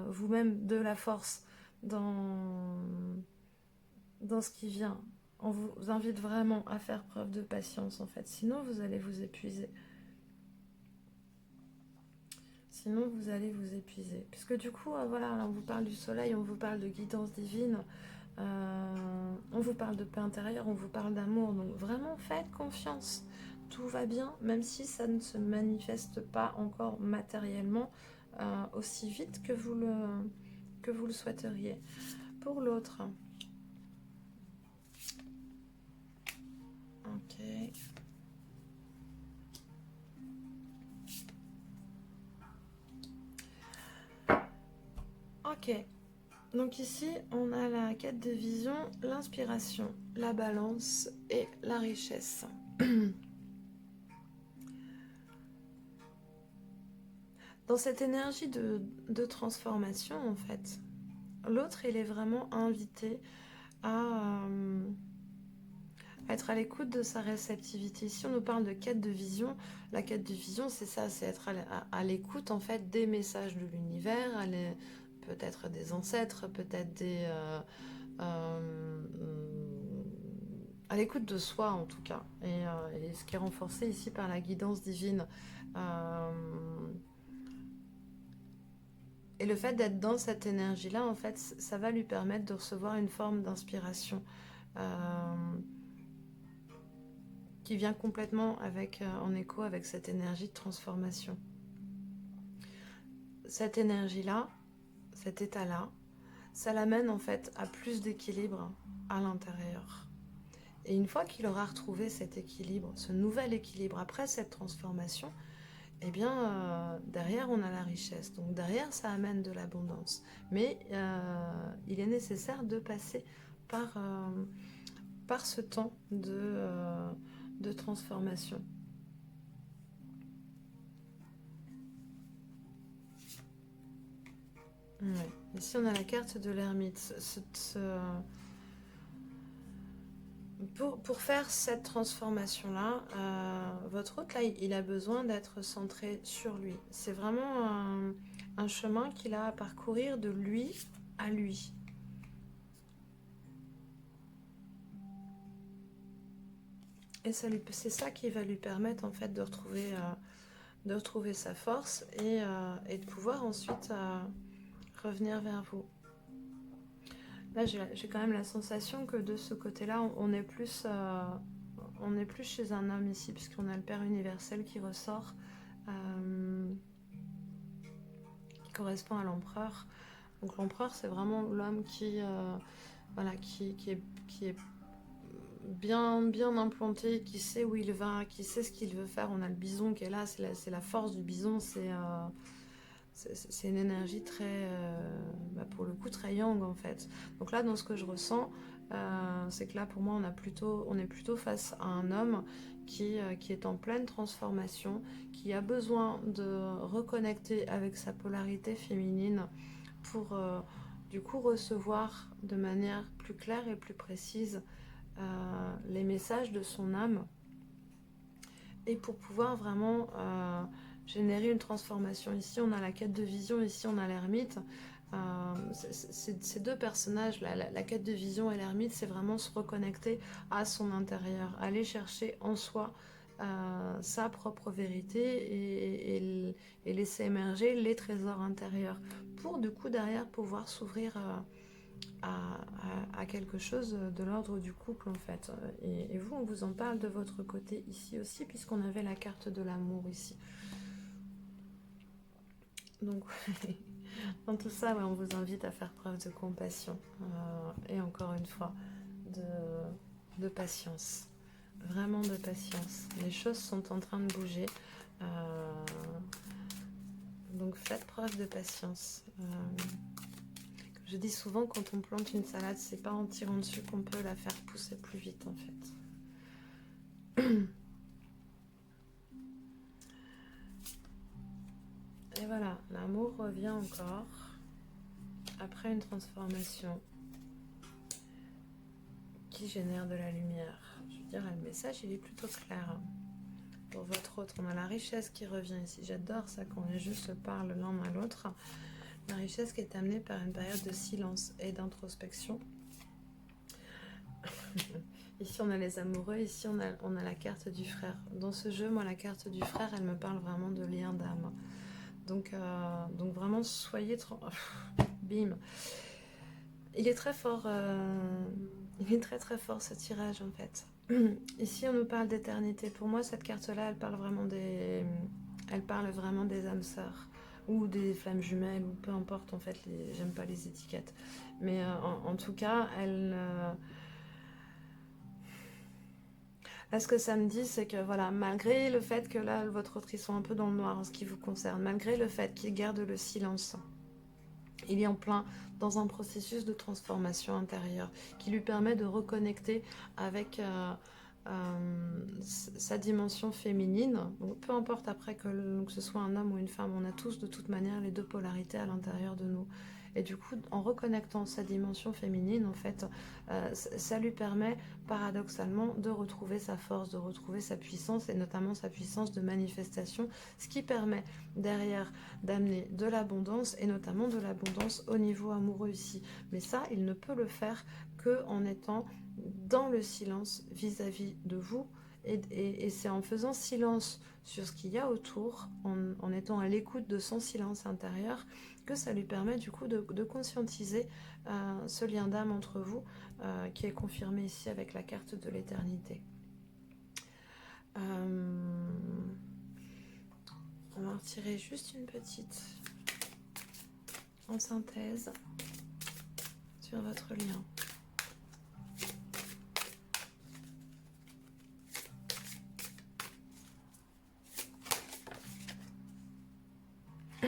vous-même de la force dans ce qui vient. On vous invite vraiment à faire preuve de patience en fait, sinon vous allez vous épuiser. Sinon vous allez vous épuiser. Puisque du coup, voilà, on vous parle du soleil, on vous parle de guidance divine, on vous parle de paix intérieure, on vous parle d'amour. Donc vraiment faites confiance. Tout va bien, même si ça ne se manifeste pas encore matériellement aussi vite que vous le souhaiteriez. Pour l'autre. Ok. Ok. Donc ici, on a la quête de vision, l'inspiration, la balance et la richesse. Dans cette énergie de transformation, en fait, l'autre, il est vraiment invité à être à l'écoute de sa réceptivité. Ici, on nous parle de quête de vision. La quête de vision, c'est ça, c'est être à l'écoute, en fait, des messages de l'univers, peut-être des ancêtres, peut-être à l'écoute de soi, en tout cas. Et ce qui est renforcé ici par la guidance divine. Et le fait d'être dans cette énergie-là, en fait, ça va lui permettre de recevoir une forme d'inspiration qui vient complètement en écho avec cette énergie de transformation. Cette énergie-là, cet état-là, ça l'amène en fait à plus d'équilibre à l'intérieur. Et une fois qu'il aura retrouvé cet équilibre, ce nouvel équilibre après cette transformation, eh bien, derrière, on a la richesse. Donc derrière, ça amène de l'abondance. Mais il est nécessaire de passer par ce temps de transformation. Ouais. Ici, on a la carte de l'ermite. Pour faire cette transformation-là, votre hôte, là, il a besoin d'être centré sur lui. C'est vraiment un chemin qu'il a à parcourir de lui à lui. Et c'est ça qui va lui permettre, en fait, de retrouver sa force et de pouvoir ensuite revenir vers vous. Là, j'ai quand même la sensation que de ce côté-là, on est plus chez un homme ici, puisqu'on a le Père universel qui ressort, qui correspond à l'empereur. Donc l'empereur, c'est vraiment l'homme voilà, qui est bien implanté, qui sait où il va, qui sait ce qu'il veut faire. On a le bison qui est là, c'est la force du bison, c'est une énergie très, pour le coup, très yang en fait. Donc là, dans ce que je ressens, c'est que là, pour moi, on est plutôt face à un homme qui est en pleine transformation, qui a besoin de reconnecter avec sa polarité féminine pour, du coup, recevoir de manière plus claire et plus précise les messages de son âme et pour pouvoir vraiment générer une transformation. Ici on a la quête de vision, ici on a l'ermite. Ces deux personnages, la quête de vision et l'ermite, c'est vraiment se reconnecter à son intérieur, aller chercher en soi sa propre vérité et laisser émerger les trésors intérieurs pour du coup derrière pouvoir s'ouvrir à quelque chose de l'ordre du couple en fait. Et vous, on vous en parle de votre côté ici aussi, puisqu'on avait la carte de l'amour ici. Donc, dans tout ça, ouais, on vous invite à faire preuve de compassion et encore une fois, de patience. Vraiment de patience. Les choses sont en train de bouger. Donc, faites preuve de patience. Je dis souvent, quand on plante une salade, c'est pas en tirant dessus qu'on peut la faire pousser plus vite en fait. Et voilà, l'amour revient encore après une transformation qui génère de la lumière. Je veux dire, le message il est plutôt clair. Pour votre autre, on a la richesse qui revient ici. J'adore ça quand les jeux se parlent l'un à l'autre. La richesse qui est amenée par une période de silence et d'introspection. Ici on a les amoureux, ici on a la carte du frère. Dans ce jeu, moi la carte du frère, elle me parle vraiment de lien d'âme. Donc vraiment soyez bim. Il est très fort, il est très très fort ce tirage en fait. Ici on nous parle d'éternité. Pour moi cette carte là elle parle vraiment des âmes sœurs ou des flammes jumelles ou peu importe en fait, j'aime pas les étiquettes. Mais en tout cas là, ce que ça me dit, c'est que voilà, malgré le fait que là, votre autre, ils sont un peu dans le noir en ce qui vous concerne, malgré le fait qu'il garde le silence, il est en plein dans un processus de transformation intérieure qui lui permet de reconnecter avec sa dimension féminine. Donc, peu importe après que ce soit un homme ou une femme, on a tous de toute manière les deux polarités à l'intérieur de nous. Et du coup, en reconnectant sa dimension féminine, en fait, ça lui permet paradoxalement de retrouver sa force, de retrouver sa puissance, et notamment sa puissance de manifestation, ce qui permet derrière d'amener de l'abondance, et notamment de l'abondance au niveau amoureux ici. Mais ça, il ne peut le faire qu'en étant dans le silence vis-à-vis de vous, et c'est en faisant silence sur ce qu'il y a autour, en étant à l'écoute de son silence intérieur, que ça lui permet du coup de conscientiser ce lien d'âme entre vous, qui est confirmé ici avec la carte de l'éternité. On va retirer juste une petite en synthèse sur votre lien. Si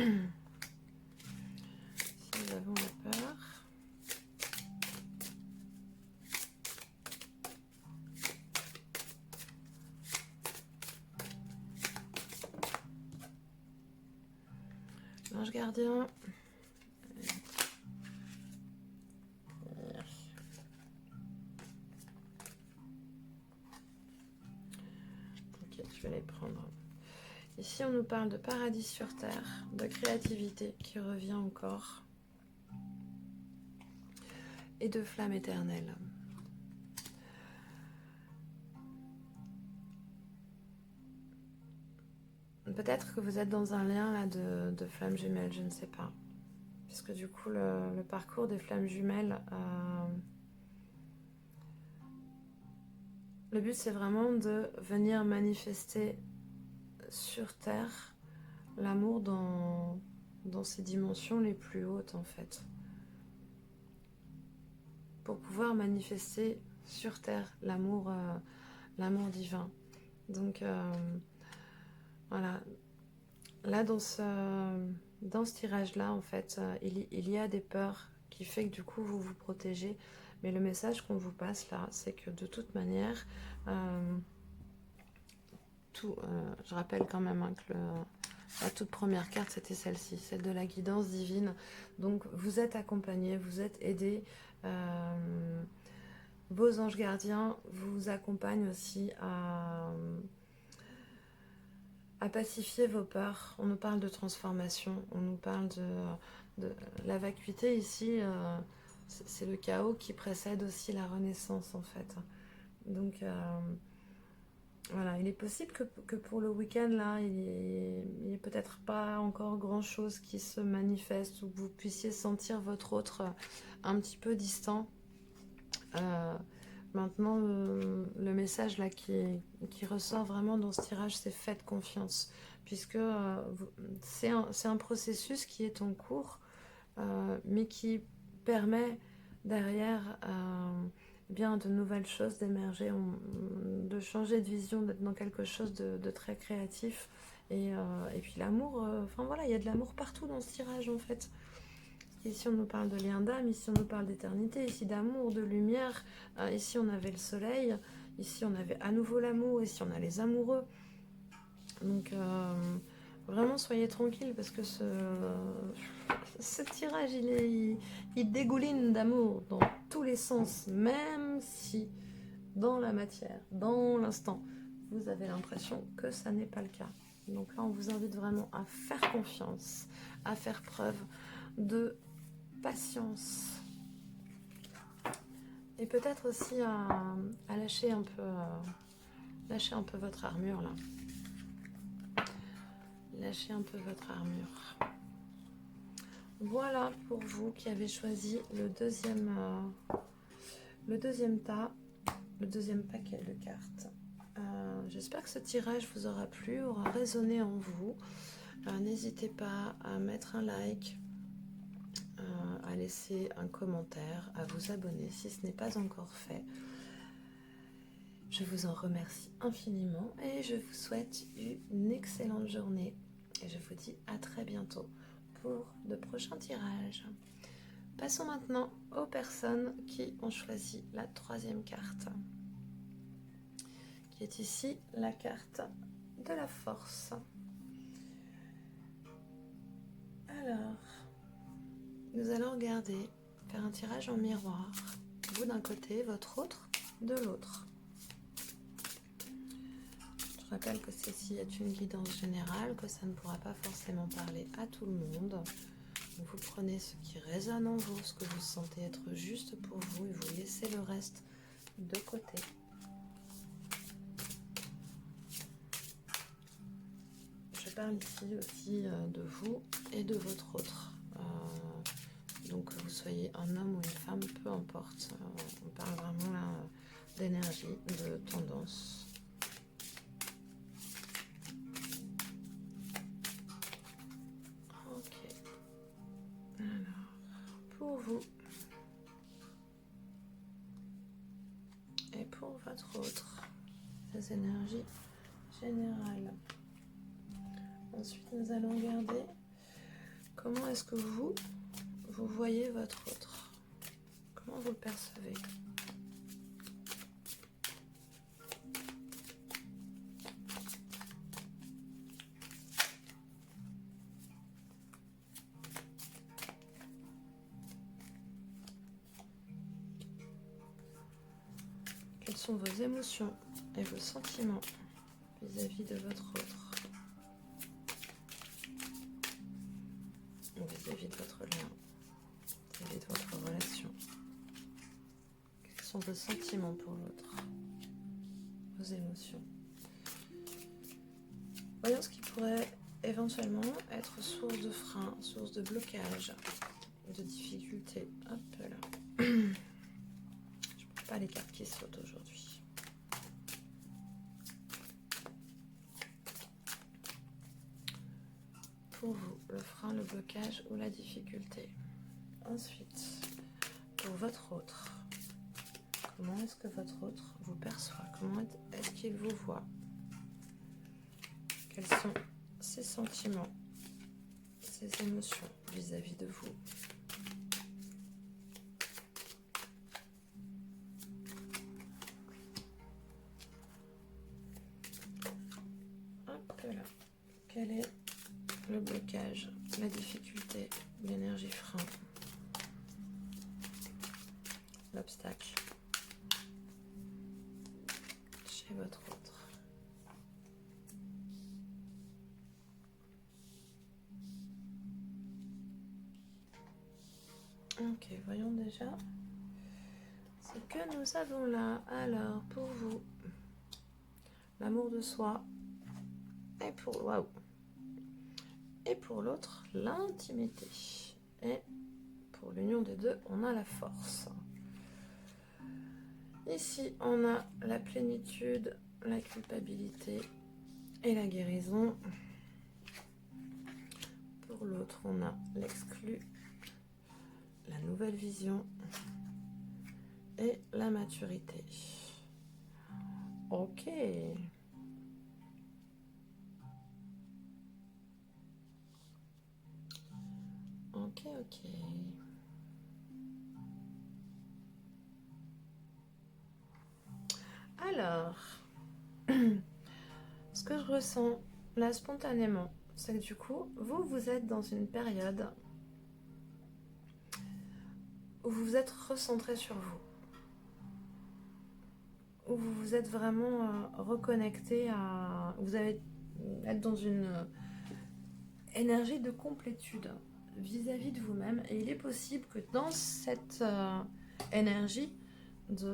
nous avons la peur, l'ange gardien. Ok, je vais les prendre. Ici, on nous parle de paradis sur terre, de créativité qui revient encore, et de flamme éternelle. Peut-être que vous êtes dans un lien là de flammes jumelles, je ne sais pas. Puisque du coup, le parcours des flammes jumelles, le but c'est vraiment de venir manifester sur Terre l'amour dans dans ses dimensions les plus hautes en fait, pour pouvoir manifester sur Terre l'amour divin. Donc voilà, là dans ce tirage-là, en fait, il y a des peurs qui fait que du coup vous vous protégez. Mais le message qu'on vous passe là, c'est que de toute manière, je rappelle quand même hein, que la toute première carte, c'était celle-ci, celle de la guidance divine. Donc, vous êtes accompagné, vous êtes aidé. Vos anges gardiens vous accompagnent aussi à pacifier vos peurs. On nous parle de transformation, on nous parle de la vacuité ici. C'est le chaos qui précède aussi la renaissance, en fait. Donc, voilà, il est possible que pour le week-end, là, il n'y ait peut-être pas encore grand-chose qui se manifeste ou que vous puissiez sentir votre autre un petit peu distant. Maintenant, le message là qui ressort vraiment dans ce tirage, c'est faites confiance, puisque c'est un processus qui est en cours, mais qui permet derrière bien de nouvelles choses d'émerger, de changer de vision, d'être dans quelque chose de très créatif. Et puis l'amour, enfin voilà, il y a de l'amour partout dans ce tirage en fait. Ici on nous parle de lien d'âme, ici on nous parle d'éternité, ici d'amour, de lumière, ici on avait le soleil, ici on avait à nouveau l'amour, ici on a les amoureux. Donc vraiment soyez tranquilles parce que ce tirage il dégouline d'amour dans tous les sens, même si dans la matière, dans l'instant, vous avez l'impression que ça n'est pas le cas. Donc là on vous invite vraiment à faire confiance, à faire preuve de patience et peut-être aussi à lâcher un peu votre armure là. Lâchez un peu votre armure. Voilà pour vous qui avez choisi le deuxième tas, le deuxième paquet de cartes. J'espère que ce tirage vous aura plu, aura résonné en vous. N'hésitez pas à mettre un like, à laisser un commentaire, à vous abonner si ce n'est pas encore fait. Je vous en remercie infiniment et je vous souhaite une excellente journée. Et je vous dis à très bientôt pour de prochains tirages. Passons maintenant aux personnes qui ont choisi la troisième carte, qui est ici la carte de la force. Alors, nous allons regarder, faire un tirage en miroir. Vous d'un côté, votre autre de l'autre. Je rappelle que ceci est une guidance générale, que ça ne pourra pas forcément parler à tout le monde. Donc vous prenez ce qui résonne en vous, ce que vous sentez être juste pour vous et vous laissez le reste de côté. Je parle ici aussi de vous et de votre autre. Donc que vous soyez un homme ou une femme, peu importe. On parle vraiment là d'énergie, de tendance. Pour vous et pour votre autre, les énergies générales. Ensuite, nous allons regarder comment est-ce que vous voyez votre autre. Comment vous le percevez. Quelles sont vos émotions et vos sentiments vis-à-vis de votre autre, vis-à-vis de votre lien, vis-à-vis de votre relation. Quels sont vos sentiments pour l'autre, vos émotions. Voyons ce qui pourrait éventuellement être source de frein, source de blocage, de difficulté. Hop là. Pas les cartes qui sautent aujourd'hui. pour vous, le frein, le blocage ou la difficulté. Ensuite, pour votre autre, comment est-ce que votre autre vous perçoit? Comment est-ce qu'il vous voit? Quels sont ses sentiments, ses émotions vis-à-vis de vous? Hop là. Quel est le blocage, la difficulté, l'énergie frein, l'obstacle chez votre autre? Ok, voyons déjà ce que nous avons là. Alors, pour vous, l'amour de soi, et pour waouh, et pour l'autre, l'intimité. Et pour l'union des deux, on a la force. Ici, on a la plénitude, la culpabilité et la guérison. Pour l'autre, on a l'exclu, la nouvelle vision et la maturité. Ok. Ok, ok. Alors, ce que je ressens là spontanément, c'est que du coup, vous êtes dans une période où vous vous êtes recentré sur vous. Où vous vous êtes vraiment reconnecté à... Vous allez être dans une énergie de complétude vis-à-vis de vous-même. Et il est possible que dans cette énergie de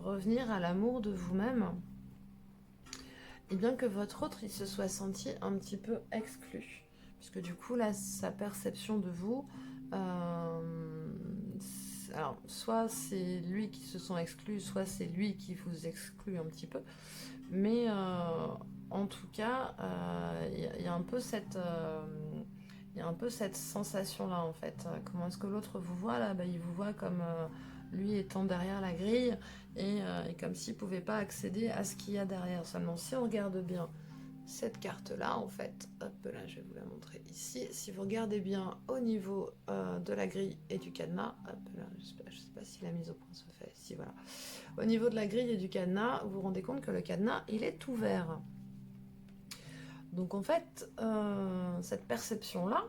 revenir à l'amour de vous-même, et bien que votre autre il se soit senti un petit peu exclu. Puisque du coup, là, sa perception de vous... alors, soit c'est lui qui se sent exclu, soit c'est lui qui vous exclut un petit peu. Mais en tout cas, il y a un peu cette... il y a un peu cette sensation-là, en fait. Comment est-ce que l'autre vous voit, là? Il vous voit comme lui étant derrière la grille et comme s'il ne pouvait pas accéder à ce qu'il y a derrière. Seulement, si on regarde bien cette carte-là, en fait, hop là, je vais vous la montrer ici. Si vous regardez bien au niveau de la grille et du cadenas, hop là, je sais pas si la mise au point se fait. Si, voilà. Au niveau de la grille et du cadenas, vous vous rendez compte que le cadenas, il est ouvert. Donc en fait, cette perception-là,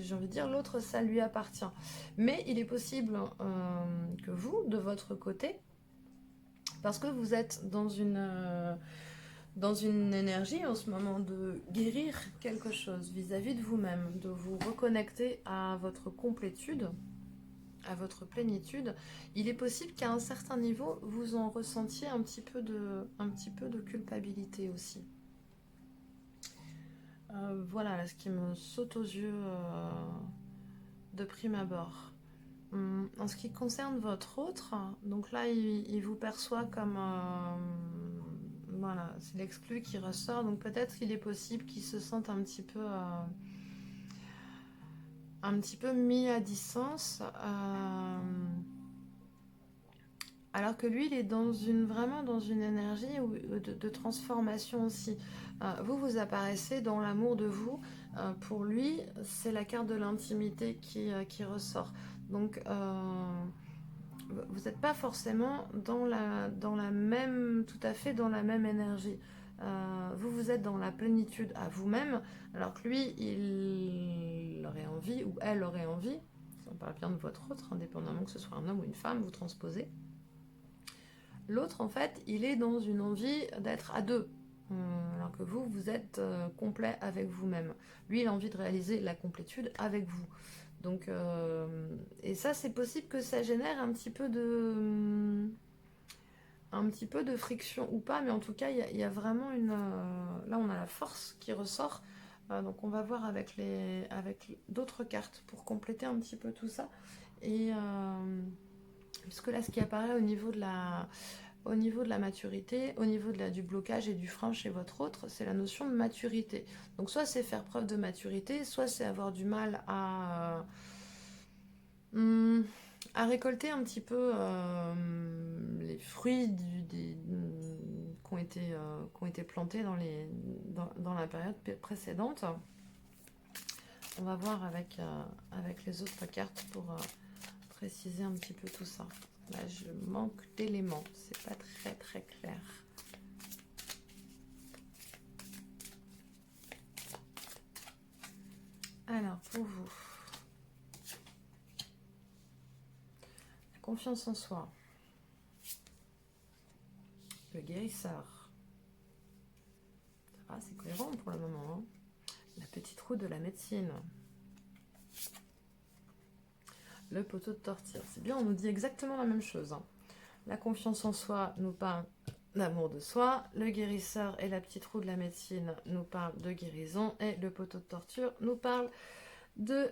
j'ai envie de dire, l'autre, ça lui appartient. Mais il est possible que vous, de votre côté, parce que vous êtes dans une énergie en ce moment de guérir quelque chose vis-à-vis de vous-même, de vous reconnecter à votre complétude, à votre plénitude, il est possible qu'à un certain niveau, vous en ressentiez un petit peu de culpabilité aussi. Voilà là, ce qui me saute aux yeux de prime abord. En ce qui concerne votre autre, donc là, il vous perçoit comme... voilà, c'est l'exclu qui ressort, donc peut-être qu'il est possible qu'il se sente un petit peu mis à distance, alors que lui, il est vraiment dans une énergie de transformation aussi. Vous apparaissez dans l'amour de vous. Pour lui, c'est la carte de l'intimité qui ressort. Donc, vous n'êtes pas forcément tout à fait dans la même énergie. Vous êtes dans la plénitude à vous-même, alors que lui, il aurait envie, ou elle aurait envie, si on parle bien de votre autre, indépendamment que ce soit un homme ou une femme, vous transposez. L'autre, en fait, il est dans une envie d'être à deux, alors que vous êtes complet avec vous-même. Lui, il a envie de réaliser la complétude avec vous. Donc, et ça, c'est possible que ça génère un petit peu de friction ou pas, mais en tout cas, il y a vraiment là, on a la force qui ressort. Donc, on va voir avec d'autres cartes pour compléter un petit peu tout ça. Et puisque là, ce qui apparaît au niveau de au niveau de la maturité, au niveau du blocage et du frein chez votre autre, c'est la notion de maturité. Donc soit c'est faire preuve de maturité, soit c'est avoir du mal à récolter un petit peu les fruits qui ont été plantés dans la période précédente. On va voir avec les autres cartes pour préciser un petit peu tout ça. Là, je manque d'éléments, c'est pas très très clair. Alors, pour vous, la confiance en soi, le guérisseur, ça va, c'est cohérent pour le moment, hein. La petite roue de la médecine, le poteau de torture, c'est bien, on nous dit exactement la même chose, hein. La confiance en soi nous parle d'amour de soi, le guérisseur et la petite roue de la médecine nous parlent de guérison, et le poteau de torture nous parle de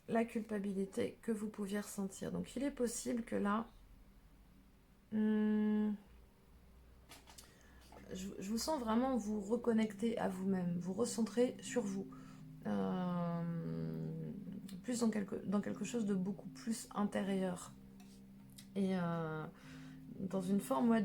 la culpabilité que vous pouviez ressentir. Donc il est possible que là, je vous sens vraiment vous reconnecter à vous-même, vous recentrer sur vous, plus dans quelque chose de beaucoup plus intérieur, et dans une forme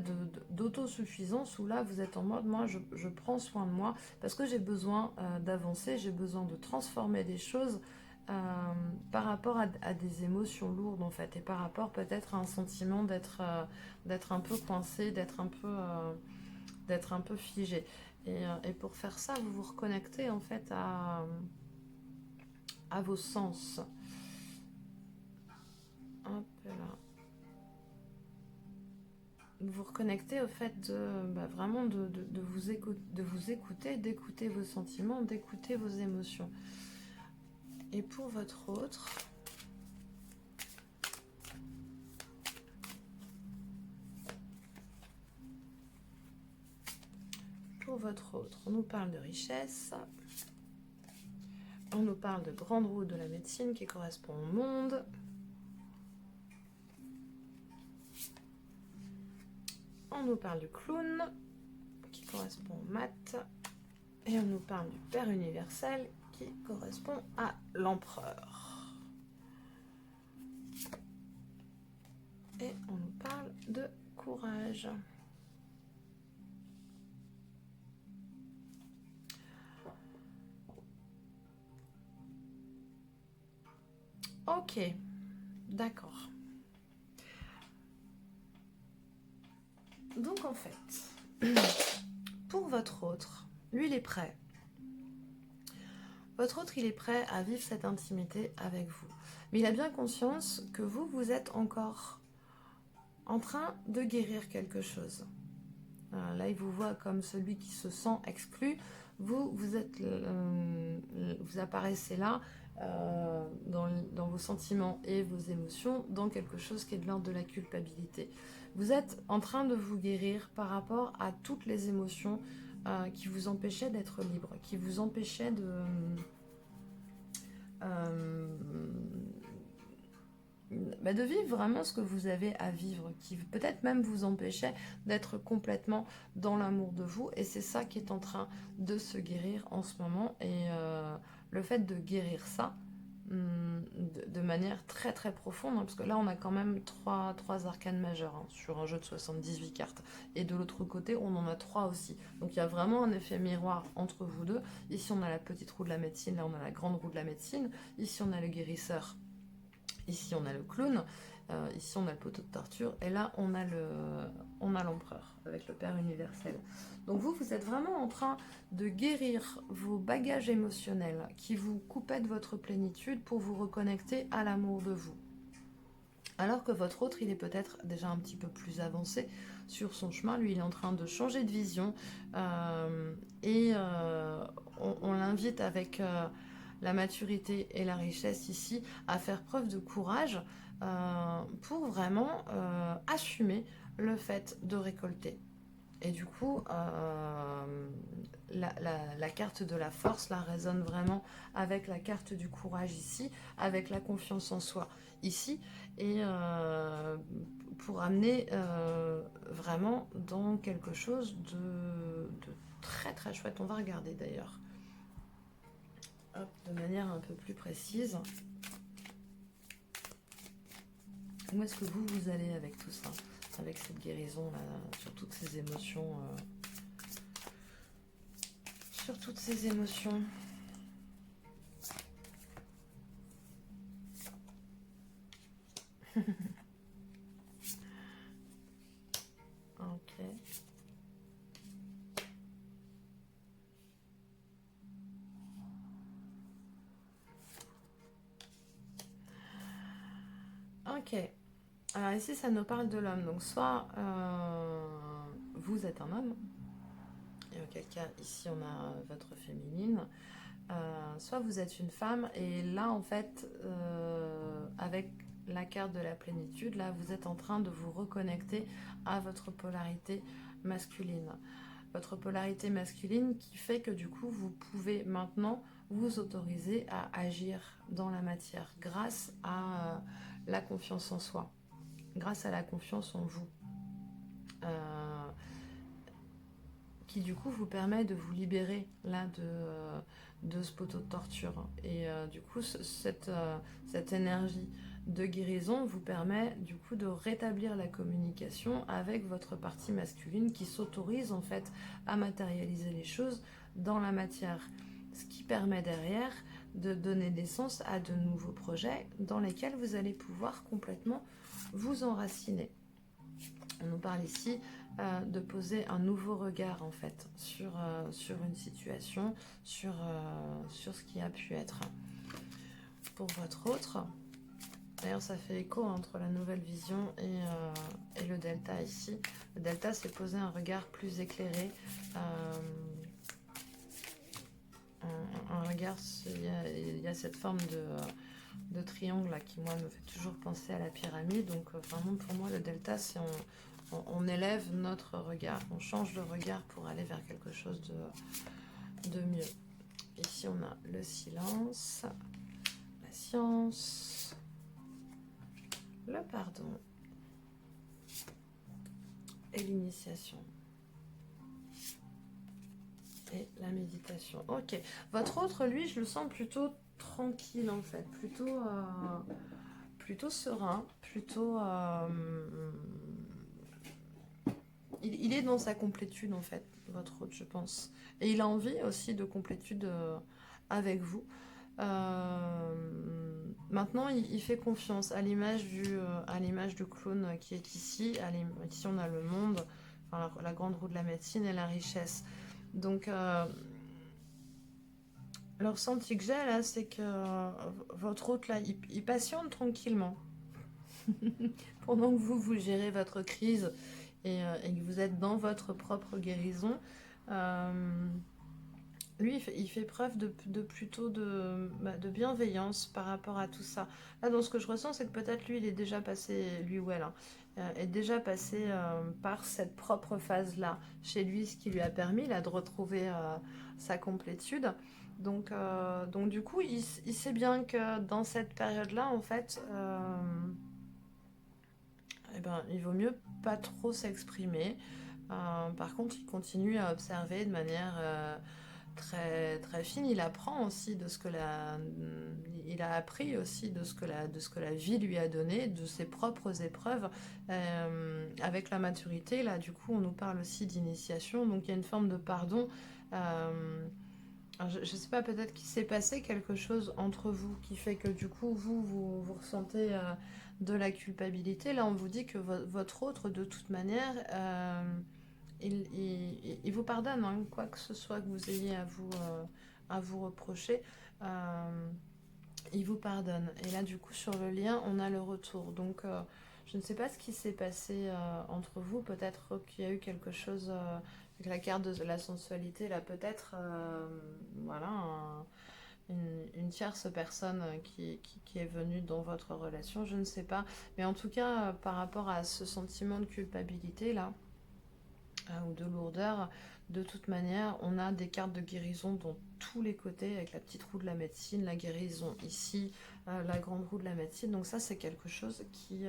d'autosuffisance où là vous êtes en mode moi je prends soin de moi parce que j'ai besoin d'avancer, j'ai besoin de transformer des choses par rapport à des émotions lourdes en fait, et par rapport peut-être à un sentiment d'être un peu coincé, d'être un peu figé, et pour faire ça vous vous reconnectez en fait à vos sens. Hop là. Vous reconnectez au fait vraiment de vous écouter, d'écouter vos sentiments, d'écouter vos émotions. Et pour votre autre, on nous parle de richesse, on nous parle de grande roue de la médecine qui correspond au monde. On nous parle du clown qui correspond au mat, et on nous parle du Père universel qui correspond à l'empereur. Et on nous parle de courage. Ok, d'accord. Donc en fait, pour votre autre, lui il est prêt. Votre autre il est prêt à vivre cette intimité avec vous. Mais il a bien conscience que vous êtes encore en train de guérir quelque chose. Là il vous voit comme celui qui se sent exclu. Vous apparaissez là dans vos sentiments et vos émotions, dans quelque chose qui est de l'ordre de la culpabilité. Vous êtes en train de vous guérir par rapport à toutes les émotions qui vous empêchaient d'être libre, qui vous empêchaient de vivre vraiment ce que vous avez à vivre, qui peut-être même vous empêchait d'être complètement dans l'amour de vous, et c'est ça qui est en train de se guérir en ce moment, et le fait de guérir ça de manière très très profonde, hein, parce que là on a quand même trois arcanes majeures sur un jeu de 78 cartes, et de l'autre côté on en a 3 aussi, donc il y a vraiment un effet miroir entre vous deux. Ici on a la petite roue de la médecine, là on a la grande roue de la médecine, ici on a le guérisseur, ici on a le clown, ici on a le poteau de torture, et là on a l'empereur avec le Père universel. Donc vous êtes vraiment en train de guérir vos bagages émotionnels qui vous coupaient de votre plénitude pour vous reconnecter à l'amour de vous. Alors que votre autre, il est peut-être déjà un petit peu plus avancé sur son chemin. Lui, il est en train de changer de vision, et on l'invite avec la maturité et la richesse ici à faire preuve de courage pour vraiment assumer le fait de récolter. Et du coup, la carte de la force là résonne vraiment avec la carte du courage ici, avec la confiance en soi ici, et pour amener vraiment dans quelque chose de très très chouette. On va regarder d'ailleurs. Hop, de manière un peu plus précise. Où est-ce que vous allez avec tout ça, avec cette guérison là, sur toutes ces émotions, sur toutes ces émotions. Ok. Ok. Alors ici, ça nous parle de l'homme. Donc soit vous êtes un homme, et auquel cas ici on a votre féminine, soit vous êtes une femme, et là en fait, avec la carte de la plénitude, là vous êtes en train de vous reconnecter à votre polarité masculine. Votre polarité masculine qui fait que du coup vous pouvez maintenant vous autoriser à agir dans la matière grâce à la confiance en soi, grâce à la confiance en vous, qui du coup vous permet de vous libérer là de ce poteau de torture. Et du coup cette énergie de guérison vous permet du coup de rétablir la communication avec votre partie masculine qui s'autorise en fait à matérialiser les choses dans la matière. Ce qui permet derrière de donner naissance à de nouveaux projets dans lesquels vous allez pouvoir complètement vous enraciner. On nous parle ici de poser un nouveau regard en fait sur une situation, sur ce qui a pu être. Pour votre autre, d'ailleurs ça fait écho entre la nouvelle vision et le delta ici. Le delta, c'est poser un regard plus éclairé, un regard, il y a cette forme de triangle là, qui moi me fait toujours penser à la pyramide. Donc vraiment pour moi le delta, c'est on élève notre regard, on change de regard pour aller vers quelque chose de mieux. Ici on a le silence, la science, le pardon et l'initiation. Et la méditation. Ok. Votre autre, lui, je le sens plutôt tranquille en fait, plutôt serein, plutôt... il est dans sa complétude en fait, votre autre, je pense. Et il a envie aussi de complétude avec vous. Maintenant, il fait confiance à l'image du clown qui est ici. Ici, on a le monde, enfin, la grande roue de la médecine et la richesse. Donc, le ressenti que j'ai là, c'est que votre hôte là, il patiente tranquillement pendant que vous gérez votre crise et que vous êtes dans votre propre guérison. Lui, il fait preuve plutôt de bienveillance par rapport à tout ça. Là, dans ce que je ressens, c'est que peut-être lui, il est déjà passé, lui ou elle, hein, est déjà passé par cette propre phase-là chez lui, ce qui lui a permis là, de retrouver sa complétude. Donc du coup, il sait bien que dans cette période-là, en fait, eh ben, il vaut mieux pas trop s'exprimer. Par contre, il continue à observer de manière très, très fine. Il apprend aussi de ce que il a appris aussi de ce que la vie lui a donné, de ses propres épreuves. Avec la maturité, là, du coup, on nous parle aussi d'initiation. Donc, il y a une forme de pardon. Je ne sais pas, peut-être qu'il s'est passé quelque chose entre vous qui fait que du coup, vous ressentez de la culpabilité. Là, on vous dit que votre autre, de toute manière, il vous pardonne, hein, quoi que ce soit que vous ayez à vous reprocher. Il vous pardonne. Et là, du coup, sur le lien, on a le retour. Donc, je ne sais pas ce qui s'est passé entre vous. Peut-être qu'il y a eu quelque chose avec la carte de la sensualité. Là, peut-être, voilà, une tierce personne qui est venue dans votre relation. Je ne sais pas. Mais en tout cas, par rapport à ce sentiment de culpabilité, là, ou de lourdeur. De toute manière, on a des cartes de guérison dans tous les côtés, avec la petite roue de la médecine, la guérison ici, la grande roue de la médecine. Donc ça, c'est quelque chose qui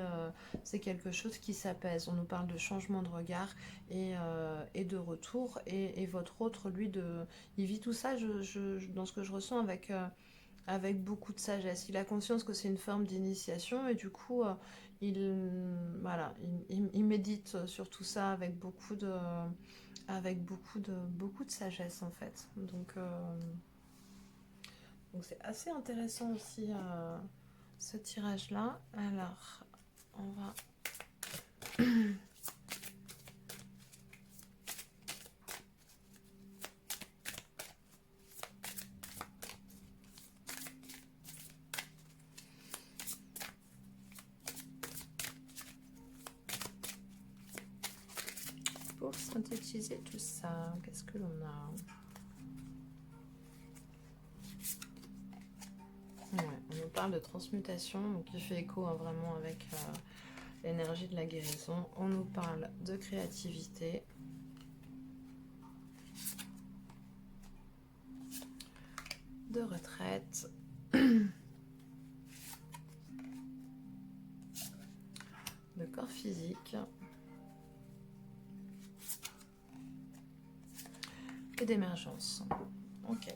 s'apaise. On nous parle de changement de regard et de retour. Et votre autre, lui, il vit tout ça, dans ce que je ressens, avec beaucoup de sagesse. Il a conscience que c'est une forme d'initiation et du coup, voilà, il médite sur tout ça avec beaucoup de sagesse en fait. Donc c'est assez intéressant aussi ce tirage-là. Alors, on va... Pour synthétiser tout ça, qu'est-ce que l'on a? Ouais, on nous parle de transmutation, donc qui fait écho vraiment avec l'énergie de la guérison. On nous parle de créativité. De retraite. De corps physique. Et d'émergence. Ok.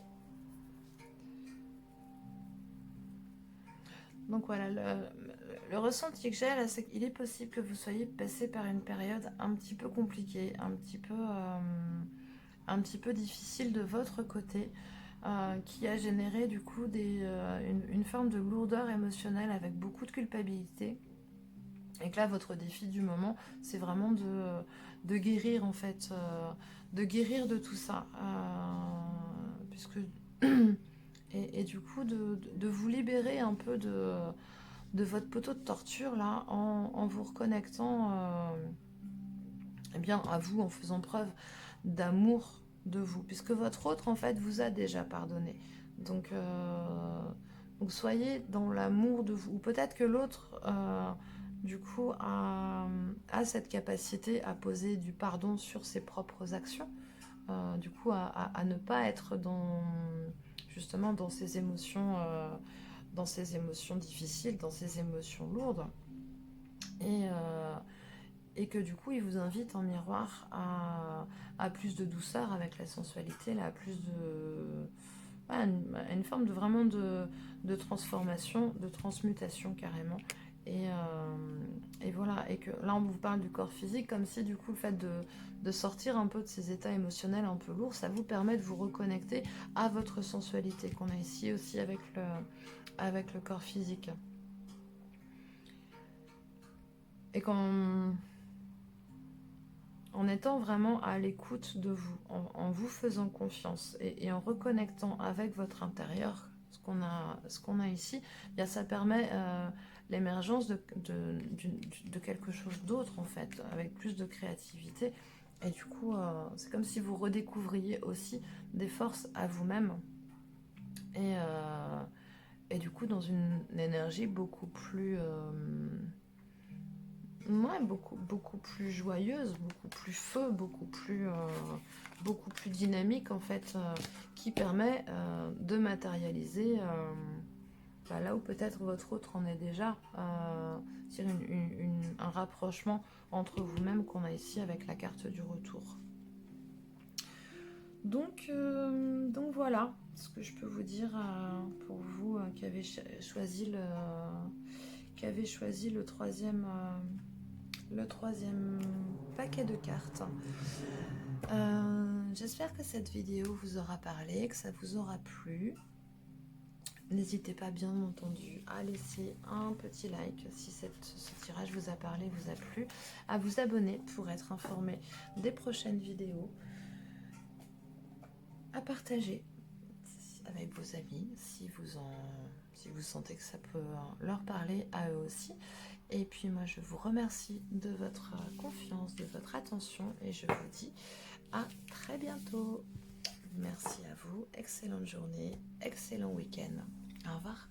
Donc voilà, le ressenti que j'ai là, c'est qu'il est possible que vous soyez passé par une période un petit peu compliquée, un petit peu difficile de votre côté, qui a généré du coup une forme de lourdeur émotionnelle avec beaucoup de culpabilité. Et que là, votre défi du moment, c'est vraiment de guérir en fait, de guérir de tout ça. Puisque... Et du coup, de vous libérer un peu de votre poteau de torture là, en vous reconnectant eh bien, à vous, en faisant preuve d'amour de vous, puisque votre autre en fait vous a déjà pardonné. Donc soyez dans l'amour de vous. Ou peut-être que l'autre du coup a cette capacité à poser du pardon sur ses propres actions, du coup à ne pas être justement dans ces émotions difficiles, dans ces émotions lourdes, et que du coup il vous invite en miroir à plus de douceur avec la sensualité, là, à plus de... à une forme de vraiment de transformation, de transmutation carrément. Et voilà, et que là on vous parle du corps physique comme si du coup le fait de sortir un peu de ces états émotionnels un peu lourds, ça vous permet de vous reconnecter à votre sensualité qu'on a ici aussi avec le corps physique. Et en étant vraiment à l'écoute de vous, en vous faisant confiance et en reconnectant avec votre intérieur, ce qu'on a ici, bien ça permet l'émergence de quelque chose d'autre en fait, avec plus de créativité. Et du coup, c'est comme si vous redécouvriez aussi des forces à vous-même. Et du coup, dans une énergie beaucoup plus... ouais, beaucoup plus joyeuse, beaucoup plus feu, beaucoup plus dynamique en fait, qui permet de matérialiser là où peut-être votre autre en est déjà, c'est un rapprochement entre vous-même qu'on a ici avec la carte du retour. Donc voilà ce que je peux vous dire pour vous qui avez choisi le troisième paquet de cartes. J'espère que cette vidéo vous aura parlé, que ça vous aura plu. N'hésitez pas bien entendu à laisser un petit like si ce tirage vous a parlé, vous a plu, à vous abonner pour être informé des prochaines vidéos, à partager avec vos amis si vous sentez que ça peut leur parler à eux aussi. Et puis moi je vous remercie de votre confiance, de votre attention et je vous dis à très bientôt. Merci à vous, excellente journée, excellent week-end. Au revoir.